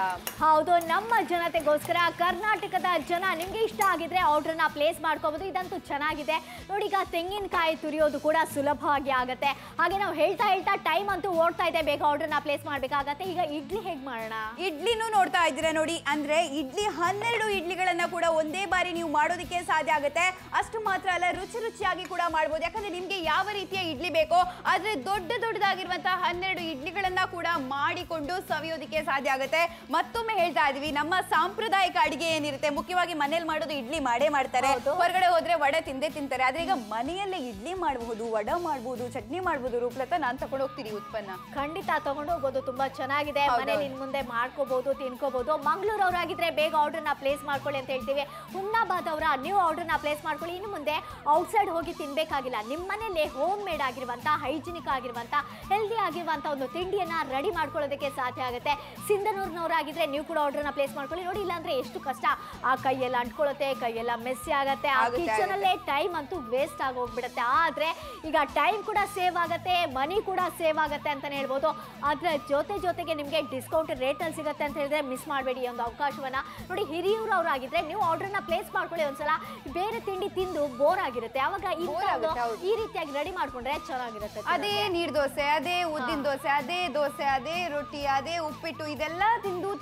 ಹೌದು, ನಮ್ಮ ಜನತೆಗೋಸ್ಕರ, ಕರ್ನಾಟಕದ ಜನ. ನಿಮ್ಗೆ ಇಷ್ಟ ಆಗಿದ್ರೆ ಆರ್ಡರ್ನ ಪ್ಲೇಸ್ ಮಾಡ್ಕೋಬಹುದು. ಇದಂತೂ ಚೆನ್ನಾಗಿದೆ. ನೋಡಿ, ಈಗ ತೆಂಗಿನಕಾಯಿ ತುರಿಯೋದು ಕೂಡ ಸುಲಭವಾಗಿ ಆಗುತ್ತೆ. ಹಾಗೆ ನಾವು ಹೇಳ್ತಾ ಟೈಮ್ ಅಂತೂ ಓಡ್ತಾ ಇದೆ, ಬೇಗ ಆರ್ಡರ್ನ ಪ್ಲೇಸ್ ಮಾಡ್ಬೇಕಾಗತ್ತೆ. ಈಗ ಇಡ್ಲಿ ಹೇಗ್ ಮಾಡೋಣ? ಇಡ್ಲಿನೂ ನೋಡ್ತಾ ಇದ್ದೀರಾ ನೋಡಿ. ಅಂದ್ರೆ ಇಡ್ಲಿ 12 ಇಡ್ಲಿಗಳನ್ನ ಕೂಡ ಒಂದೇ ಬಾರಿ ನೀವು ಮಾಡೋದಕ್ಕೆ ಸಾಧ್ಯ ಆಗುತ್ತೆ. ಅಷ್ಟು ಮಾತ್ರ ಅಲ್ಲ, ರುಚಿಯಾಗಿ ಕೂಡ ಮಾಡ್ಬೋದು. ಯಾಕಂದ್ರೆ ನಿಮ್ಗೆ ಯಾವ ರೀತಿಯ ಇಡ್ಲಿ ಬೇಕೋ ಆದ್ರೆ ದೊಡ್ಡದಾಗಿರುವಂತಹ 12 ಇಡ್ಲಿಗಳನ್ನ ಕೂಡ ಮಾಡಿಕೊಂಡು ಸವಿಯೋದಕ್ಕೆ ಸಾಧ್ಯ ಆಗುತ್ತೆ. ಮತ್ತೊಮ್ಮೆ ಹೇಳ್ತಾ ಇದೀವಿ, ನಮ್ಮ ಸಾಂಪ್ರದಾಯಿಕ ಅಡಿಗೆ ಏನಿರುತ್ತೆ, ಮುಖ್ಯವಾಗಿ ಮನೇಲಿ ಮಾಡೋದು ಇಡ್ಲಿ ಮಾಡೇ ಮಾಡ್ತಾರೆ. ಹೊರಗಡೆ ಹೋದ್ರೆ ವಡೆ ತಿಂತಾರೆ. ಆದ್ರೆ ಈಗ ಮನೆಯಲ್ಲೇ ಇಡ್ಲಿ ಮಾಡಬಹುದು, ವಡೆ ಮಾಡಬಹುದು, ಚಟ್ನಿ ಮಾಡಬಹುದು. ರೂಪಲತಾ, ನಾನ್ ತಗೊಂಡು ಹೋಗ್ತೀನಿ ಉತ್ಪನ್ನ. ಖಂಡಿತ ತಗೊಂಡು ಹೋಗೋದು, ತುಂಬಾ ಚೆನ್ನಾಗಿದೆ. ಮನೇಲಿ ಇನ್ ಮುಂದೆ ಮಾಡ್ಕೋಬಹುದು, ತಿನ್ಕೋಬಹುದು. ಮಂಗಳೂರು ಅವರಾಗಿದ್ರೆ ಬೇಗ ಆರ್ಡರ್ನ ಪ್ಲೇಸ್ ಮಾಡ್ಕೊಳ್ಳಿ ಅಂತ ಹೇಳ್ತೀವಿ. ಹುಮ್ನಾಬಾದ್ ಅವರ ನೀವು ಆರ್ಡರ್ನ ಪ್ಲೇಸ್ ಮಾಡ್ಕೊಳ್ಳಿ. ಇನ್ನು ಮುಂದೆ ಔಟ್ಸೈಡ್ ಹೋಗಿ ತಿನ್ಬೇಕಾಗಿಲ್ಲ. ನಿಮ್ಮ ಮನೇಲಿ ಹೋಮ್ ಮೇಡ್ ಆಗಿರುವಂತ, ಹೈಜಿನಿಕ್ ಆಗಿರುವಂತ, ಹೆಲ್ದಿ ಆಗಿರುವಂತ ಒಂದು ತಿಂಡಿಯನ್ನ ರೆಡಿ ಮಾಡ್ಕೊಳ್ಳೋದಕ್ಕೆ ಸಾಧ್ಯ ಆಗುತ್ತೆ. ಸಿಂಧನೂರ್ನವರಾಗಿದ್ರೆ ನೀವು ಕೂಡ ಆರ್ಡರ್ನ ಪ್ಲೇಸ್ ಮಾಡ್ಕೊಳ್ಳಿ. ನೋಡಿ, ಇಲ್ಲಾಂದ್ರೆ ಎಷ್ಟು ಕಷ್ಟ, ಆ ಕೈಯೆಲ್ಲ ಅಂಟ್ಕೊಳ್ಳುತ್ತೆ, ಕೈಯೆಲ್ಲ ಮೆಸ್ಸಿ ಆಗತ್ತೆ. ಆ ಕಿಚನ್ ಅಲ್ಲೇ ಟೈಮ್ ಅಂತೂ ವೇಸ್ಟ್ ಆಗಿ ಹೋಗ್ಬಿಡುತ್ತೆ. ಆದ್ರೆ ಈಗ ಟೈಮ್ ಕೂಡ ಸೇವ್ ಆಗತ್ತೆ, ಮನಿ ಕೂಡ ಸೇವ್ ಆಗತ್ತೆ ಅಂತಾನೆ ಹೇಳ್ಬೋದು. ಅದ್ರ ಜೊತೆಗೆ ನಿಮ್ಗೆ ಡಿಸ್ಕೌಂಟ್ ರೇಟ್ ಅಲ್ಲಿ ಸಿಗುತ್ತೆ ಅಂತ ಹೇಳಿದ್ರೆ ಮಿಸ್ ಮಾಡಬೇಡಿ ಈ ಒಂದು ಅವಕಾಶವನ್ನ. ನೋಡಿ, ಹಿರಿಯೂರವರಾಗಿದ್ರೆ ನೀವು ಆರ್ಡರ್ನ ಪ್ಲೇಸ್ ಮಾಡ್ಕೊಳ್ಳಿ. ಒಂದ್ಸಲ ಬೇರೆ ತಿಂಡಿ ತಿಂದು ಬೋರ್ ಆಗಿರುತ್ತೆ, ಅವಾಗ ಈ ರೀತಿಯಾಗಿ ರೆಡಿ ಮಾಡ್ಕೊಂಡ್ರೆ ಚೆನ್ನಾಗಿರುತ್ತೆ. ಅದೇ ನೀರ್ ದೋಸೆ, ಅದೇ ಉದ್ದಿನ ದೋಸೆ, ಅದೇ ರೊಟ್ಟಿ, ಅದೇ ಉಪ್ಪಿಟ್ಟು, ಇದೆಲ್ಲ ತಿಂದು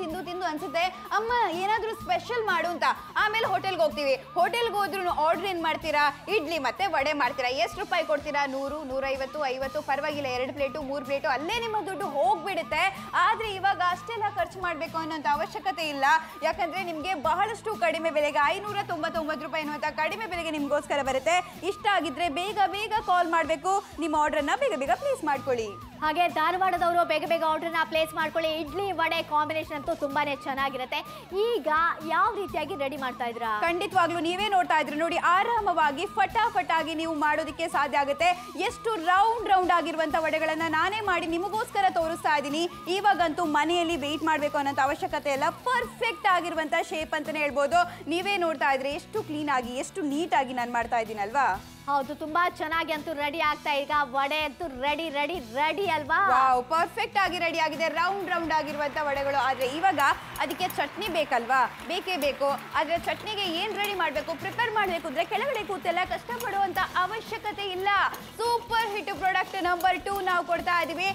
ಅನ್ಸುತ್ತೆ ಅಮ್ಮ ಏನಾದ್ರೂ ಸ್ಪೆಷಲ್ ಮಾಡು ಅಂತ. ಆಮೇಲೆ ಹೋಟೆಲ್ಗೆ ಹೋಗ್ತೀವಿ. ಹೋಟೆಲ್ಗೆ ಹೋದ್ರು ಆರ್ಡರ್ ಏನ್ ಮಾಡ್ತೀರಾ? ಇಡ್ಲಿ ಮತ್ತೆ ವಡೆ ಮಾಡ್ತೀರಾ. ಎಷ್ಟು ರೂಪಾಯಿ ಕೊಡ್ತೀರಾ? 100, 150, 50, ಪರವಾಗಿಲ್ಲ. 2 ಪ್ಲೇಟು 3 ಪ್ಲೇಟು ಅಲ್ಲೇ ನಿಮ್ಮ ದುಡ್ಡು ಹೋಗ್ಬಿಡುತ್ತೆ. ಆದ್ರೆ ಇವಾಗ ಅಷ್ಟೆಲ್ಲ ಖರ್ಚು ಮಾಡ್ಬೇಕು ಅನ್ನೋಂಥ ಅವಶ್ಯಕತೆ ಇಲ್ಲ. ಯಾಕಂದ್ರೆ ನಿಮ್ಗೆ ಬಹಳಷ್ಟು ಕಡಿಮೆ ಬೆಲೆಗೆ 599 ರೂಪಾಯಿ ಅನ್ನುವಂಥ ಕಡಿಮೆ ಬೆಲೆಗೆ ನಿಮ್ಗೋಸ್ಕರ ಬರುತ್ತೆ. ಇಷ್ಟ ಆಗಿದ್ರೆ ಬೇಗ ಕಾಲ್ ಮಾಡಬೇಕು. ನಿಮ್ಮ ಆರ್ಡರ್ನ ಬೇಗ ಪ್ಲೇಸ್ ಮಾಡ್ಕೊಳ್ಳಿ. ಹಾಗೆ ಧಾರವಾಡದವರು ಬೇಗ ಆರ್ಡರ್ನ ಪ್ಲೇಸ್ ಮಾಡ್ಕೊಳ್ಳಿ. ಇಡ್ಲಿ ವಡೆ ಕಾಂಬಿನೇಷನ್ ಅಂತೂ ತುಂಬಾನೇ ಚೆನ್ನಾಗಿರುತ್ತೆ. ಈಗ ಯಾವ ರೀತಿಯಾಗಿ ರೆಡಿ ಮಾಡ್ತಾ ಇದ್ರಾ? ಖಂಡಿತವಾಗ್ಲೂ ನೀವೇ ನೋಡ್ತಾ ಇದ್ರಿ ನೋಡಿ, ಆರಾಮವಾಗಿ ಫಟಾಫಟಾಗಿ ನೀವು ಮಾಡೋದಕ್ಕೆ ಸಾಧ್ಯ ಆಗುತ್ತೆ. ಎಷ್ಟು ರೌಂಡ್ ಆಗಿರುವಂತ ವಡೆಗಳನ್ನ ನಾನೇ ಮಾಡಿ ನಿಮಗೋಸ್ಕರ ತೋರಿಸ್ತಾ ಇದ್ದೀನಿ. ಇವಾಗಂತೂ ಮನೆಯಲ್ಲಿ ವೆಯ್ಟ್ ಮಾಡ್ಬೇಕು ಅನ್ನೋ ಅವಶ್ಯಕತೆ ಇಲ್ಲ. ಪರ್ಫೆಕ್ಟ್ ಆಗಿರುವಂತ ಶೇಪ್ ಅಂತಾನೆ ಹೇಳ್ಬೋದು. ನೀವೇ ನೋಡ್ತಾ ಇದ್ರಿ ಎಷ್ಟು ಕ್ಲೀನ್ ಆಗಿ, ಎಷ್ಟು ನೀಟಾಗಿ ನಾನು ಮಾಡ್ತಾ ಇದ್ದೀನಲ್ವಾ? ಹೌದು, ತುಂಬಾ ಚೆನ್ನಾಗಿ ಅಂತೂ ರೆಡಿ ಆಗ್ತಾ. ಈಗ ವಡೆ ಅಂತೂ ರೆಡಿ ಅಲ್ವಾ? ಪರ್ಫೆಕ್ಟ್ ಆಗಿ ರೆಡಿ ಆಗಿದೆ, ರೌಂಡ್ ಆಗಿರುವಂತ ವಡೆಗಳು. ಆದ್ರೆ ಇವಾಗ ಅದಕ್ಕೆ ಚಟ್ನಿ ಬೇಕಲ್ವಾ? ಬೇಕೇ ಬೇಕು. ಆದ್ರೆ ಚಟ್ನಿಗೆ ಏನ್ ರೆಡಿ ಮಾಡ್ಬೇಕು, ಪ್ರಿಪೇರ್ ಮಾಡ್ಬೇಕು ಅಂದ್ರೆ ಕೆಳಗಡೆ ಕೂತೆಲ್ಲ ಕಷ್ಟಪಡುವಂತ ಅವಶ್ಯಕತೆ ಇಲ್ಲ. ಸೂಪರ್ ಹಿಟ್ ಪ್ರಾಡಕ್ಟ್ ನಂಬರ್ 2 ನಾವು ಕೊಡ್ತಾ ಇದೀವಿ.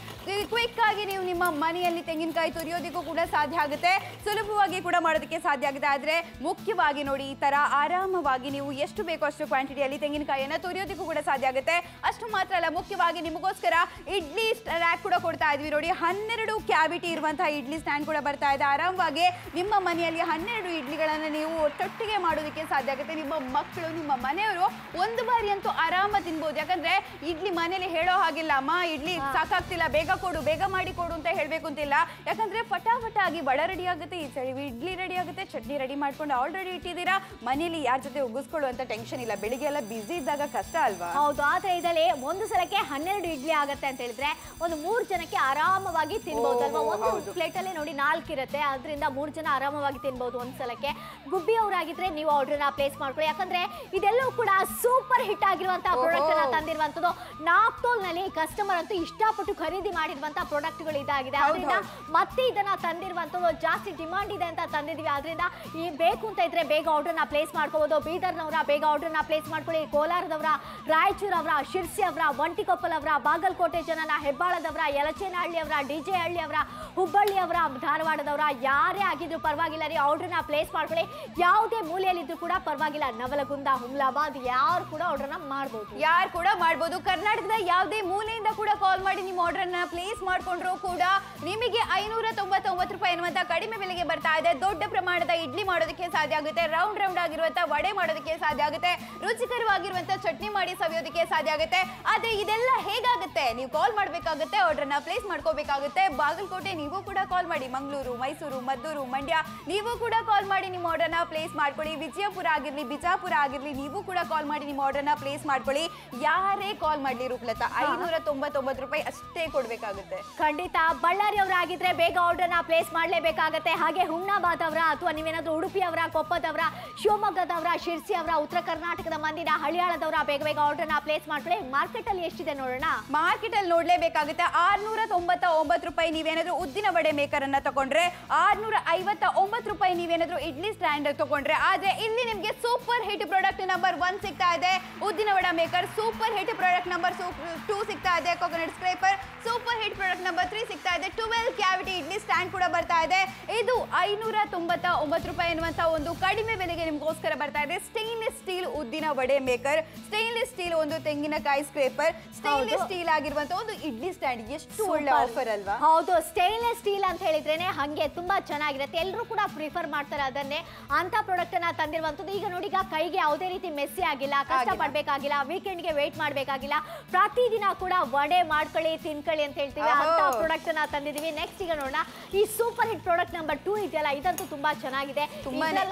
ಕ್ವಿಕ್ ಆಗಿ ನೀವು ನಿಮ್ಮ ಮನೆಯಲ್ಲಿ ತೆಂಗಿನಕಾಯಿ ತುರಿಯೋದಕ್ಕೂ ಕೂಡ ಸಾಧ್ಯ ಆಗುತ್ತೆ, ಸುಲಭವಾಗಿ ಕೂಡ ಮಾಡೋದಕ್ಕೆ ಸಾಧ್ಯ ಆಗುತ್ತೆ. ಆದ್ರೆ ಮುಖ್ಯವಾಗಿ ನೋಡಿ, ಈ ತರ ಆರಾಮವಾಗಿ ನೀವು ಎಷ್ಟು ಬೇಕೋ ಅಷ್ಟು ಕ್ವಾಂಟಿಟಿಯಲ್ಲಿ ತೆಂಗಿನಕಾಯಿಯನ್ನ ತುರಿಯೋದಕ್ಕೂ ಕೂಡ ಸಾಧ್ಯ ಆಗುತ್ತೆ. ಅಷ್ಟು ಮಾತ್ರ ಅಲ್ಲ, ಮುಖ್ಯವಾಗಿ ನಿಮಗೋಸ್ಕರ ಇಡ್ಲಿ ಸ್ಟ್ಯಾಂಡ್ ಕೂಡ ಕೊಡ್ತಾ ಇದ್ವಿ ನೋಡಿ. 12 ಕ್ಯಾವಿಟಿ ಇರುವಂತಹ ಇಡ್ಲಿ ಸ್ಟ್ಯಾಂಡ್ ಕೂಡ ಬರ್ತಾ ಇದೆ. ಆರಾಮವಾಗಿ ನಿಮ್ಮ ಮನೆಯಲ್ಲಿ 12 ಇಡ್ಲಿಗಳನ್ನು ನೀವು ಒಟ್ಟೊಟ್ಟಿಗೆ ಮಾಡೋದಕ್ಕೆ ಸಾಧ್ಯ ಆಗುತ್ತೆ. ನಿಮ್ಮ ಮಕ್ಕಳು, ನಿಮ್ಮ ಮನೆಯವರು ಒಂದು ಬಾರಿ ಅಂತೂ ಆರಾಮ ತಿನ್ಬೋದು. ಯಾಕಂದ್ರೆ ಇಡ್ಲಿ ಮನೇಲಿ ಹೇಳೋ ಹಾಗಿಲ್ಲ, ಅಮ್ಮ ಇಡ್ಲಿ ಸಾಕಾಗ್ತಿಲ್ಲ, ಬೇಗ ಕೊಡು, ಬೇಗ ಮಾಡಿ ಕೊಡು ಅಂತ ಹೇಳ್ಬೇಕು ಅಂತಿಲ್ಲ. ಯಾಕಂದ್ರೆ ಫಟಾಫಟ ಆಗಿ ವಡ ರೆಡಿ ಆಗುತ್ತೆ, ಈ ಸೈಡ್ ಇಡ್ಲಿ ರೆಡಿ ಆಗುತ್ತೆ, ಚಟ್ನಿ ರೆಡಿ ಮಾಡ್ಕೊಂಡು ಆಲ್ರೆಡಿ ಇಟ್ಟಿದ್ದೀರಾ. ಮನೇಲಿ ಯಾರ ಜೊತೆ ಉಗಿಸ್ಕೊಳ್ಳುವಂತ ಟೆನ್ಷನ್ ಇಲ್ಲ. ಬೆಳಿಗ್ಗೆ ಎಲ್ಲ ಬಿಸಿ ಇದ್ದಾಗ ಕಷ್ಟ ಅಲ್ವಾ? ಹೌದು. ಆದ್ರೆ ಇದರಲ್ಲಿ ಒಂದು ಸಲಕ್ಕೆ 12 ಇಡ್ಲಿ ಆಗುತ್ತೆ ಅಂತ ಹೇಳಿದ್ರೆ ಒಂದು 3 ಜನಕ್ಕೆ ಆರಾಮವಾಗಿ ತಿನ್ಬಹುದು ಅಲ್ವಾ? ಒಂದು ಪ್ಲೇಟ್ ಅಲ್ಲಿ ನೋಡಿ 4 ಇರುತ್ತೆ, ಅದರಿಂದ 3 ಜನ ಆರಾಮವಾಗಿ ತಿನ್ಬಹುದು ಒಂದ್ ಸಲಕ್ಕೆ. ಗುಬ್ಬಿ ಅವರಾಗಿದ್ರೆ ನೀವು ಆರ್ಡರ್ ನ ಪ್ಲೇಸ್ ಮಾಡ್ಕೊಳ್ಳಿ. ಯಾಕಂದ್ರೆ ಇದೆಲ್ಲವೂ ಕೂಡ ಸೂಪರ್ ಹಿಟ್ ಆಗಿರುವಂತಹ ಪ್ರಾಡಕ್ಟ್ ಅನ್ನ ತಂದಿರುವಂತದ್ದು. ನಾಪ್ತೋಲ್ ನಲ್ಲಿ ಕಸ್ಟಮರ್ ಅಂತೂ ಇಷ್ಟಪಟ್ಟು ಖರೀದಿ ಮಾಡಿರುವಂತಹ ಪ್ರಾಡಕ್ಟ್ ಗಳು ಇದಾಗಿದೆ. ಅದರಿಂದ ಮತ್ತೆ ಇದನ್ನ ತಂದಿರುವಂತದ್ದು ಜಾಸ್ತಿ ಡಿಮಾಂಡ್ ಇದೆ ಅಂತ ತಂದಿದ್ವಿ. ಆದ್ರಿಂದ ಈ ಬೇಕು ಅಂತ ಇದ್ರೆ ಬೇಗ ಆರ್ಡರ್ ನ ಪ್ಲೇಸ್ ಮಾಡ್ಕೋಬಹುದು. ಬೀದರ್ನವರ ಬೇಗ ಆರ್ಡರ್ ನ ಪ್ಲೇಸ್ ಮಾಡ್ಕೊಳ್ಳಿ. ಕೋಲಾರದವರ, ರಾಯಚೂರವರ, ಶಿರ್ಸಿ ಅವರ, ಒಂಟಿಕೊಪ್ಪಲ್ ಅವರ, ಬಾಗಲಕೋಟೆ ಜನನ, ಹೆಬ್ಬಾಳದವರ, ಯಲಚೇನಹಳ್ಳಿ ಅವರ, ಡಿಜೆ ಹಳ್ಳಿ ಅವರ, ಹುಬ್ಬಳ್ಳಿ ಅವರ, ಧಾರವಾಡದವರ, ಯಾರೇ ಆಗಿದ್ರು ಪರವಾಗಿಲ್ಲ ರೀ, ಆರ್ಡರ್ ನ ಪ್ಲೇಸ್ ಮಾಡ್ಕೊಳ್ಳಿ. ಯಾವುದೇ ಮೂಲೆಯಲ್ಲಿದ್ರು ಕೂಡ ಪರವಾಗಿಲ್ಲ. ನವಲಗುಂದ, ಹುಮ್ಲಾಬಾದ್ ಯಾರು ಕೂಡ ಆರ್ಡರ್ ನ ಮಾಡಬಹುದು, ಯಾರು ಕೂಡ ಮಾಡಬಹುದು. ಕರ್ನಾಟಕದ ಯಾವುದೇ ಮೂಲೆಯಿಂದ ಕೂಡ ಕಾಲ್ ಮಾಡಿ ನಿಮ್ಮ ಆರ್ಡರ್ ನ ಪ್ಲೇಸ್ ಮಾಡ್ಕೊಂಡ್ರು ಕೂಡ ನಿಮಗೆ 599 ರೂಪಾಯಿ ಎನ್ನುವಂತ ಕಡಿಮೆ ಬೆಲೆಗೆ ಬರ್ತಾ ಇದೆ. ದೊಡ್ಡ ಪ್ರಮಾಣದ ಇಡ್ಲಿ ಮಾಡೋದಕ್ಕೆ ಸಾಧ್ಯ ಆಗುತ್ತೆ, ರೌಂಡ್ ರೌಂಡ್ ಆಗಿರುವಂತ ವಡೆ ಮಾಡೋದಕ್ಕೆ ಸಾಧ್ಯ ಆಗುತ್ತೆ, ರುಚಿಕರವಾಗಿರುವಂತ ಚಟ್ನಿ ಮಾಡಿ ಸವಿಯೋದಕ್ಕೆ ಸಾಧ್ಯ ಆಗುತ್ತೆ. ಆದ್ರೆ ಇದೆಲ್ಲ ಹೇಗಾಗುತ್ತೆ? ನೀವು ಕಾಲ್ ಮಾಡಬೇಕಾಗುತ್ತೆ, ಆರ್ಡರ್ ನ ಪ್ಲೇಸ್ ಮಾಡ್ಕೋಬೇಕಾಗುತ್ತೆ. ಬಾಗಲಕೋಟೆ ನೀವು ಕೂಡ ಕಾಲ್ ಮಾಡಿ, ಮಂಗಳೂರು, ಮೈಸೂರು, ಮದ್ದೂರು, ಮಂಡ್ಯ ನೀವು ಕೂಡ ಕಾಲ್ ಮಾಡಿ ನಿಮ್ಮ ಆರ್ಡರ್ ನ ಪ್ಲೇಸ್ ಮಾಡ್ಕೊಳ್ಳಿ. ವಿಜಯಪುರ ಆಗಿರ್ಲಿ, ಬಿಜಾಪುರ ಆಗಿರ್ಲಿ, ನೀವು ಕೂಡ ಕಾಲ್ ಮಾಡಿ ನಿಮ್ಮ ಆರ್ಡರ್ ನ ಪ್ಲೇಸ್ ಮಾಡ್ಕೊಳ್ಳಿ. ಯಾರೇ ಕಾಲ್ ಮಾಡ್ಲಿ ರೂಪಲತಾ, 599 ರೂಪಾಯಿ ಅಷ್ಟೇ ಕೊಡ್ಬೇಕಾಗುತ್ತೆ. ಖಂಡಿತ. ಬಳ್ಳಾರಿ ಅವರಾಗಿದ್ರೆ ಬೇಗ ಆರ್ಡರ್ ನ ಪ್ಲೇಸ್ ಮಾಡ್ಲೇಬೇಕಾಗತ್ತೆ. ಹಾಗೆ ಹುಮ್ನಾಬಾದ್ ಅವರ, ಅಥವಾ ನೀವೇನಾದ್ರೂ ಉಡುಪಿ ಅವರ, ಕೊಪ್ಪದವರ, ಶಿವಮೊಗ್ಗದವರ, ಶಿರ್ಸಿ ಅವರ, ಉತ್ತರ ಕರ್ನಾಟಕದ ಮಂದಿನ, ಹಳಿಯಾಳದವರ ಬೇಗ ಬೇಗ ಆರ್ಡರ್ ನ ಪ್ಲೇಸ್ ಮಾಡ್ಕೊಳ್ಳಿ. ಮಾರ್ಕೆಟ್ ಅಲ್ಲಿ ಎಷ್ಟಿದೆ ನೋಡೋಣ. ಮಾರ್ಕೆಟ್ ಅಲ್ಲಿ ನೋಡ್ಲೇಬೇಕಾಗುತ್ತೆ. 699 ರೂಪಾಯಿ ನೀವೇನಾದ್ರೂ ಉದ್ದಿನ ವಡೆ ಮೇಕರ್ ಅನ್ನ ತಗೊಂಡ್ರೆ, 659 ರೂಪಾಯಿ ನೀವೇನಾದ್ರೂ ಇಡ್ಲಿ ಸ್ಟ್ಯಾಂಡ್ ತಗೊಂಡ್ರೆ. ಆದ್ರೆ ಇಲ್ಲಿ ನಿಮ್ಗೆ ಸೂಪರ್ ಹಿಟ್ ಪ್ರಾಡಕ್ಟ್ ನಂಬರ್ 1 ಸಿಗ್ತಾ ಇದೆ. ಉದ್ದಿನ vada maker super hit product number 2 ಸಿಗ್ತಾ ಇದೆ. Coconut scraper super hit product number 3 ಸಿಗ್ತಾ ಇದೆ. 12 ಕ್ಯಾವಿಟಿ ಇಡ್ಲಿ ಸ್ಟ್ಯಾಂಡ್ ಕೂಡ ಬರ್ತಾ ಇದೆ. ಇದು 599 ರೂಪಾಯಿ ಎನ್ನುವಂತ ಒಂದು ಕಡಿಮೆ ಬೆಲೆಗೆ ನಿಮ್ಗೋಸ್ಕರ ಬರ್ತಾ ಇದೆ. ಸ್ಟೇನ್ಲೆಸ್ ಸ್ಟೀಲ್ ಉದ್ದಿನ ವಡೆ ಮೇಕರ್, ಸ್ಟೇನ್ಲೆಸ್ ಸ್ಟೀಲ್ ಒಂದು ತೆಂಗಿನಕಾಯಿ ಸ್ಕ್ರೇಪರ್, ಸ್ಟೇನ್ಲೆಸ್ ಸ್ಟೀಲ್ ಆಗಿರುವಂತ ಒಂದು ಇಡ್ಲಿ ಸ್ಟ್ಯಾಂಡ್. ಎಷ್ಟು ಒಳ್ಳೆ ಆಫರ್ ಅಲ್ವಾ? ಹೌದು. ಸ್ಟೇನ್ಲೆಸ್ ಸ್ಟೀಲ್ ಅಂತ ಹೇಳಿದ್ರೇನೆ ಹಂಗೆ ತುಂಬಾ ಚೆನ್ನಾಗಿರುತ್ತೆ, ಎಲ್ಲರೂ ಕೂಡ ಪ್ರಿಫರ್ ಮಾಡ್ತಾರೆ ಅದನ್ನೇ. ಅಂತ ಪ್ರಾಡಕ್ಟ್ ಅನ್ನ ತಂದಿರುವಂತದ್ದು. ಈಗ ನೋಡಿ, ಈಗ ಕೈಗೆ ಯಾವುದೇ ರೀತಿ ಮೆಸ್ಸಿ ಆಗಿಲ್ಲ, ಕಷ್ಟ ಪಡ್ಬೇಕಾಗಿಲ್ಲ, ವೀಕೆಂಡ್ ಗೆ ವೇಟ್ ಮಾಡ್ಬೇಕಾಗಿಲ್ಲ, ಪ್ರತಿದಿನ ಕೂಡ ವಡೆ ಮಾಡ್ಕೊಳ್ಳಿ, ತಿನ್ಕೊಳ್ಳಿ ಅಂತ ಹೇಳ್ತೀವಿ. ಅಂತ ಪ್ರಾಡಕ್ಟ್ ಅನ್ನ ತಂದಿದೀವಿ. ನೆಕ್ಸ್ಟ್ ಈಗ ನೋಡೋಣ, ಈ ಸೂಪರ್ ಹಿಟ್ ಪ್ರಾಡಕ್ಟ್ ನಂಬರ್ 2 ಇದೆಯಲ್ಲ, ಇದಂತೂ ತುಂಬಾ ಚೆನ್ನಾಗಿದೆ.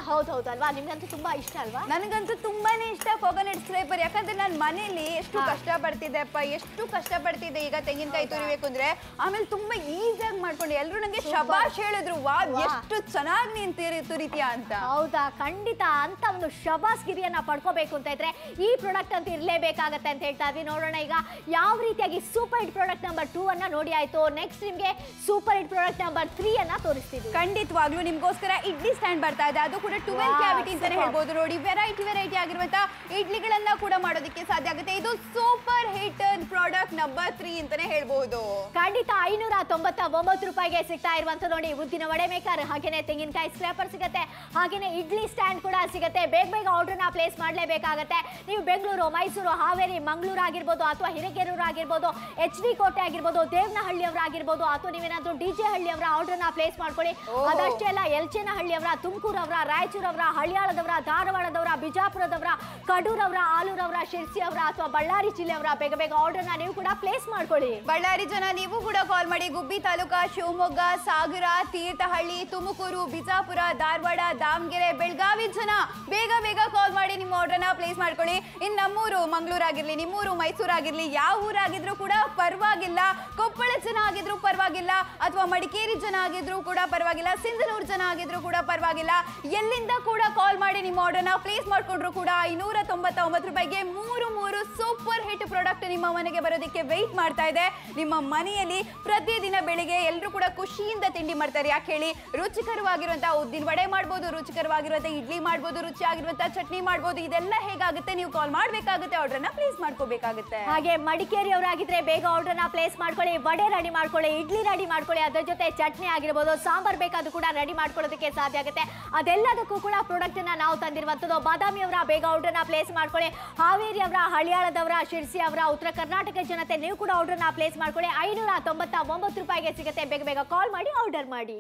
ಹೌದು ಅಲ್ವಾ? ನಿಮ್ಗಂತೂ ತುಂಬಾ ಇಷ್ಟ ಅಲ್ವಾ? ನನಗಂತೂ ತುಂಬಾನೇ ಇಷ್ಟ ಕೋಕೋನಟ್ ಸ್ಕ್ರೇಪರ್. ಯಾಕಂದ್ರೆ ನಾನು ಮನೇಲಿ ಎಷ್ಟು ಕಷ್ಟ ಪಡ್ತಿದ್ದೆಪ್ಪ, ಎಷ್ಟು ಕಷ್ಟ ಪಡ್ತಿದ್ದೆ. ಈಗ ತೆಂಗಿನಕಾಯಿ ತುರಿಬೇಕು ಅಂದ್ರೆ ಆಮೇಲೆ ತುಂಬಾ ಈಸಿಯಾಗಿ ಮಾಡ್ಕೊಂಡು ಎಲ್ಲರೂ ನಂಗೆ ಶಬಾಷ್ ಹೇಳಿದ್ರು, ವಾ ಎಷ್ಟು ಚೆನ್ನಾಗಿ ನೀನ್ ತುರಿತೀಯಾ ಅಂತ. ಹೌದಾ? ಖಂಡಿತ. ಅಂತ ಒಂದು ಶಬಾಸ್ ಗಿರಿಯನ್ನ ಪಡ್ಕೋಬೇಕು ಅಂತ ಇದ್ರೆ ಈ ಪ್ರಾಡಕ್ಟ್ ಅಂತ ಇರ್ಲೇಬೇಕಾಗತ್ತೆ ಅಂತ ಹೇಳ್ತಾ ಇದ್ವಿ. ನೋಡೋಣ ಈಗ ಯಾವ ರೀತಿಯಾಗಿ ಸೂಪರ್ ಹಿಟ್ ಪ್ರಾಡಕ್ಟ್ ನಂಬರ್ 2 ಅನ್ನ ನೋಡಿ ಆಯ್ತು. ನೆಕ್ಸ್ಟ್ ನಿಮ್ಗೆ ಸೂಪರ್ ಹಿಟ್ ಪ್ರಾಡಕ್ಟ್ ನಂಬರ್ 3 ಅನ್ನ ತೋರಿಸ್ತೀವಿ. ಖಂಡಿತವಾಗ್ಲೂ ನಿಮ್ಗೋಸ್ಕರ ಇಡ್ಲಿ ಸ್ಟ್ಯಾಂಡ್ ಬರ್ತಾ ಇದೆ. ಅದು ಕೂಡ 12 ಕ್ಯಾವಿಟಿ ಅಂತಾನೆ ಹೇಳ್ಬೋದು. ನೋಡಿ, ವೆರೈಟಿ ಆಗಿರುವಂತ ಇಡ್ಲಿಗಳನ್ನ ಕೂಡ ಮಾಡೋದಕ್ಕೆ ಸಾಧ್ಯ ಆಗುತ್ತೆ. ಇದು ಸೂಪರ್ ಹಿಟ್ ಪ್ರಾಡಕ್ಟ್ ನಂಬರ್ 3 ಅಂತಾನೆ ಹೇಳ್ಬಹುದು. ಖಂಡಿತ 599 ರೂಪಾಯಿಗೆ ಸಿಗ್ತಾ ಇರುವಂತ ನೋಡಿ ಉದ್ದಿನ ವಡೆ ಮೇಕರ್, ಹಾಗೇನೆ ತೆಂಗಿನಕಾಯಿ ಸ್ಕ್ರಾಪರ್ ಸಿಗುತ್ತೆ, ಹಾಗೇನೆ ಇಡ್ಲಿ ಸ್ಟ್ಯಾಂಡ್ ಕೂಡ ಸಿಗುತ್ತೆ. ಬೇಗ ಆರ್ಡರ್ ನ ಪ್ಲೇಸ್ ಮಾಡ್ಲೇಬೇಕಾಗತ್ತೆ. ನೀವು ಬೆಂಗಳೂರು, ಮೈಸೂರು, ಹಾವೇರಿ, ಮಂಗಳೂರು ಆಗಿರ್ಬೋದು, ಅಥವಾ ಹಿರೇಕೆರೂರು ಆಗಿರ್ಬೋದು, HD ಕೋಟೆ ಆಗಿರ್ಬೋದು, ದೇವನಹಳ್ಳಿ ಅವರ ಆಗಿರ್ಬೋದು, ಅಥವಾ ನೀವೇನಾದ್ರೂ ಡಿಜೆ ಹಳ್ಳಿ ಅವರ ಆರ್ಡರ್ ನ ಪ್ಲೇಸ್ ಮಾಡ್ಕೊಳ್ಳಿ. ಅದಷ್ಟೇ ಅಲ್ಲ, ಯಲಚೇನಹಳ್ಳಿ ಅವರ, ತುಮಕೂರು ಅವರ, ರಾಯಚೂರು ಅವರ, ಹಳಿಯಾಳದವರ, ಧಾರವಾಡದವರ, ಬಿಜಾಪುರದವರ, ಕಡೂರ್ ಅವರ, ಆಲೂರು ಅವರ, ಶಿರ್ಸಿ ಅವರ, ಅಥವಾ ಬಳ್ಳಾರಿ ಜಿಲ್ಲೆ ಅವರ ಬೇಗ ಆರ್ಡರ್ ನ ನೀವು ಕೂಡ ಪ್ಲೇಸ್ ಮಾಡ್ಕೊಳ್ಳಿ. ಬಳ್ಳಾರಿ ಜನ ನೀವು ಕೂಡ ಕಾಲ್ ಮಾಡಿ. ಗುಬ್ಬಿ ತಾಲೂಕಾ, ಶಿವಮೊಗ್ಗ, ಸಾಗರ, ತೀರ್ಥಹಳ್ಳಿ, ತುಮಕೂರು, ಬಿಜಾಪುರ, ಧಾರವಾಡ, ದಾವಣಗೆರೆ, ಬೆಳಗಾವಿ ಜನ ಬೇಗ ಕಾಲ್ ಮಾಡಿ ನಿಮ್ಮ ಆರ್ಡರ್ ನ ಪ್ಲೇಸ್ ಮಾಡ್ಕೊಳ್ಳಿ. ಇನ್ನು ನಮ್ಮೂರು ಮಂಗಳೂರು ಆಗಿರ್ಲಿ, ನಿಮ್ಮೂರು ಮೈಸೂರು ಆಗಿರ್ಲಿ, ಯಾವ ಊರಾಗಿದ್ರು ಕೂಡ ಪರವಾಗಿಲ್ಲ, ಕೊಪ್ಪಳ ಜನ ಆಗಿದ್ರು ಪರವಾಗಿಲ್ಲ, ಅಥವಾ ಮಡಿಕೇರಿ ಜನ ಆಗಿದ್ರು ಕೂಡ ಪರವಾಗಿಲ್ಲ, ಸಿಂಧನೂರು ಜನ ಆಗಿದ್ರು ಕೂಡ ಪರವಾಗಿಲ್ಲ, ಎಲ್ಲಿಂದ ಕೂಡ ಕಾಲ್ ಮಾಡಿ ನಿಮ್ಮ ಆರ್ಡರ್ ನ ಪ್ಲೇಸ್ ಮಾಡ್ಕೊಂಡ್ರು ಕೂಡ 599 ರೂಪಾಯಿಗೆ 3 ಸೂಪರ್ ಹಿಟ್ ಪ್ರಾಡಕ್ಟ್ ನಿಮ್ಮ ಮನೆಗೆ ಬರೋದಕ್ಕೆ ವೆಯ್ಟ್ ಮಾಡ್ತಾ ಇದೆ. ನಿಮ್ಮ ಮನೆಯಲ್ಲಿ ಪ್ರತಿದಿನ ಬೆಳಿಗ್ಗೆ ಎಲ್ಲರೂ ಕೂಡ ಖುಷಿಯಿಂದ ತಿಂಡಿ ಮಾಡ್ತಾರೆ. ಯಾಕೆ ಹೇಳಿ? ರುಚಿಕರವಾಗಿರುವಂತಹ ಉದ್ದಿನ ವಡೆ ಮಾಡ್ಬೋದು, ರುಚಿಕರವಾಗಿರುವಂತಹ ಇಡ್ಲಿ ಮಾಡ್ಬೋದು, ರುಚಿಯಾಗಿರುವಂತಹ ಚಟ್ನಿ ಮಾಡ್ಬೋದು. ಇದೆಲ್ಲ ಹೇಗಾಗುತ್ತೆ? ನೀವು ಕಾಲ್ ಮಾಡಬೇಕಾಗುತ್ತೆ, ಆರ್ಡರ್ ನ ಪ್ಲೇಸ್ ಮಾಡ್ಕೋಬೇಕಾಗುತ್ತೆ. ಹಾಗೆ ಮಡಿಕೇರಿ ಅವರಾಗಿದ್ರೆ ಬೇಗ ಆರ್ಡರ್ ನ ಪ್ಲೇಸ್ ಮಾಡ್ಕೊಳ್ಳಿ, ವಡೆ ರೆಡಿ ಮಾಡ್ಕೊಳ್ಳಿ, ಇಡ್ಲಿ ರೆಡಿ ಮಾಡ್ಕೊಳ್ಳಿ, ಅದ್ರ ಜೊತೆ ಚಟ್ನಿ ಆಗಿರ್ಬೋದು, ಸಾಂಬಾರ್ ಬೇಕಾದ್ರೂ ಕೂಡ ರೆಡಿ ಮಾಡ್ಕೊಳ್ಳೋದಕ್ಕೆ ಸಾಧ್ಯ ಆಗುತ್ತೆ. ಅದೆಲ್ಲದಕ್ಕೂ ಕೂಡ ಪ್ರಾಡಕ್ಟ್ ನಾವು ತಂದಿರುವಂತದ್ದು. ಬಾದಾಮಿ ಅವರ ಬೇಗ ಆರ್ಡರ್ ನ ಪ್ಲೇಸ್ ಮಾಡ್ಕೊಳ್ಳಿ. ಹಾವೇರಿ ಅವರ, ಹಳಿಯಾಳದವರ, ಶಿರ್ಸಿ ಅವರ, ಉತ್ತರ ಕರ್ನಾಟಕ ಜನತೆ ನೀವು ಕೂಡ ಆರ್ಡರ್ನ ಪ್ಲೇಸ್ ಮಾಡ್ಕೊಳ್ಳಿ. 599 ರೂಪಾಯಿಗೆ ಸಿಗುತ್ತೆ. ಬೇಗ ಬೇಗ ಕಾಲ್ ಮಾಡಿ ಆರ್ಡರ್ ಮಾಡಿ.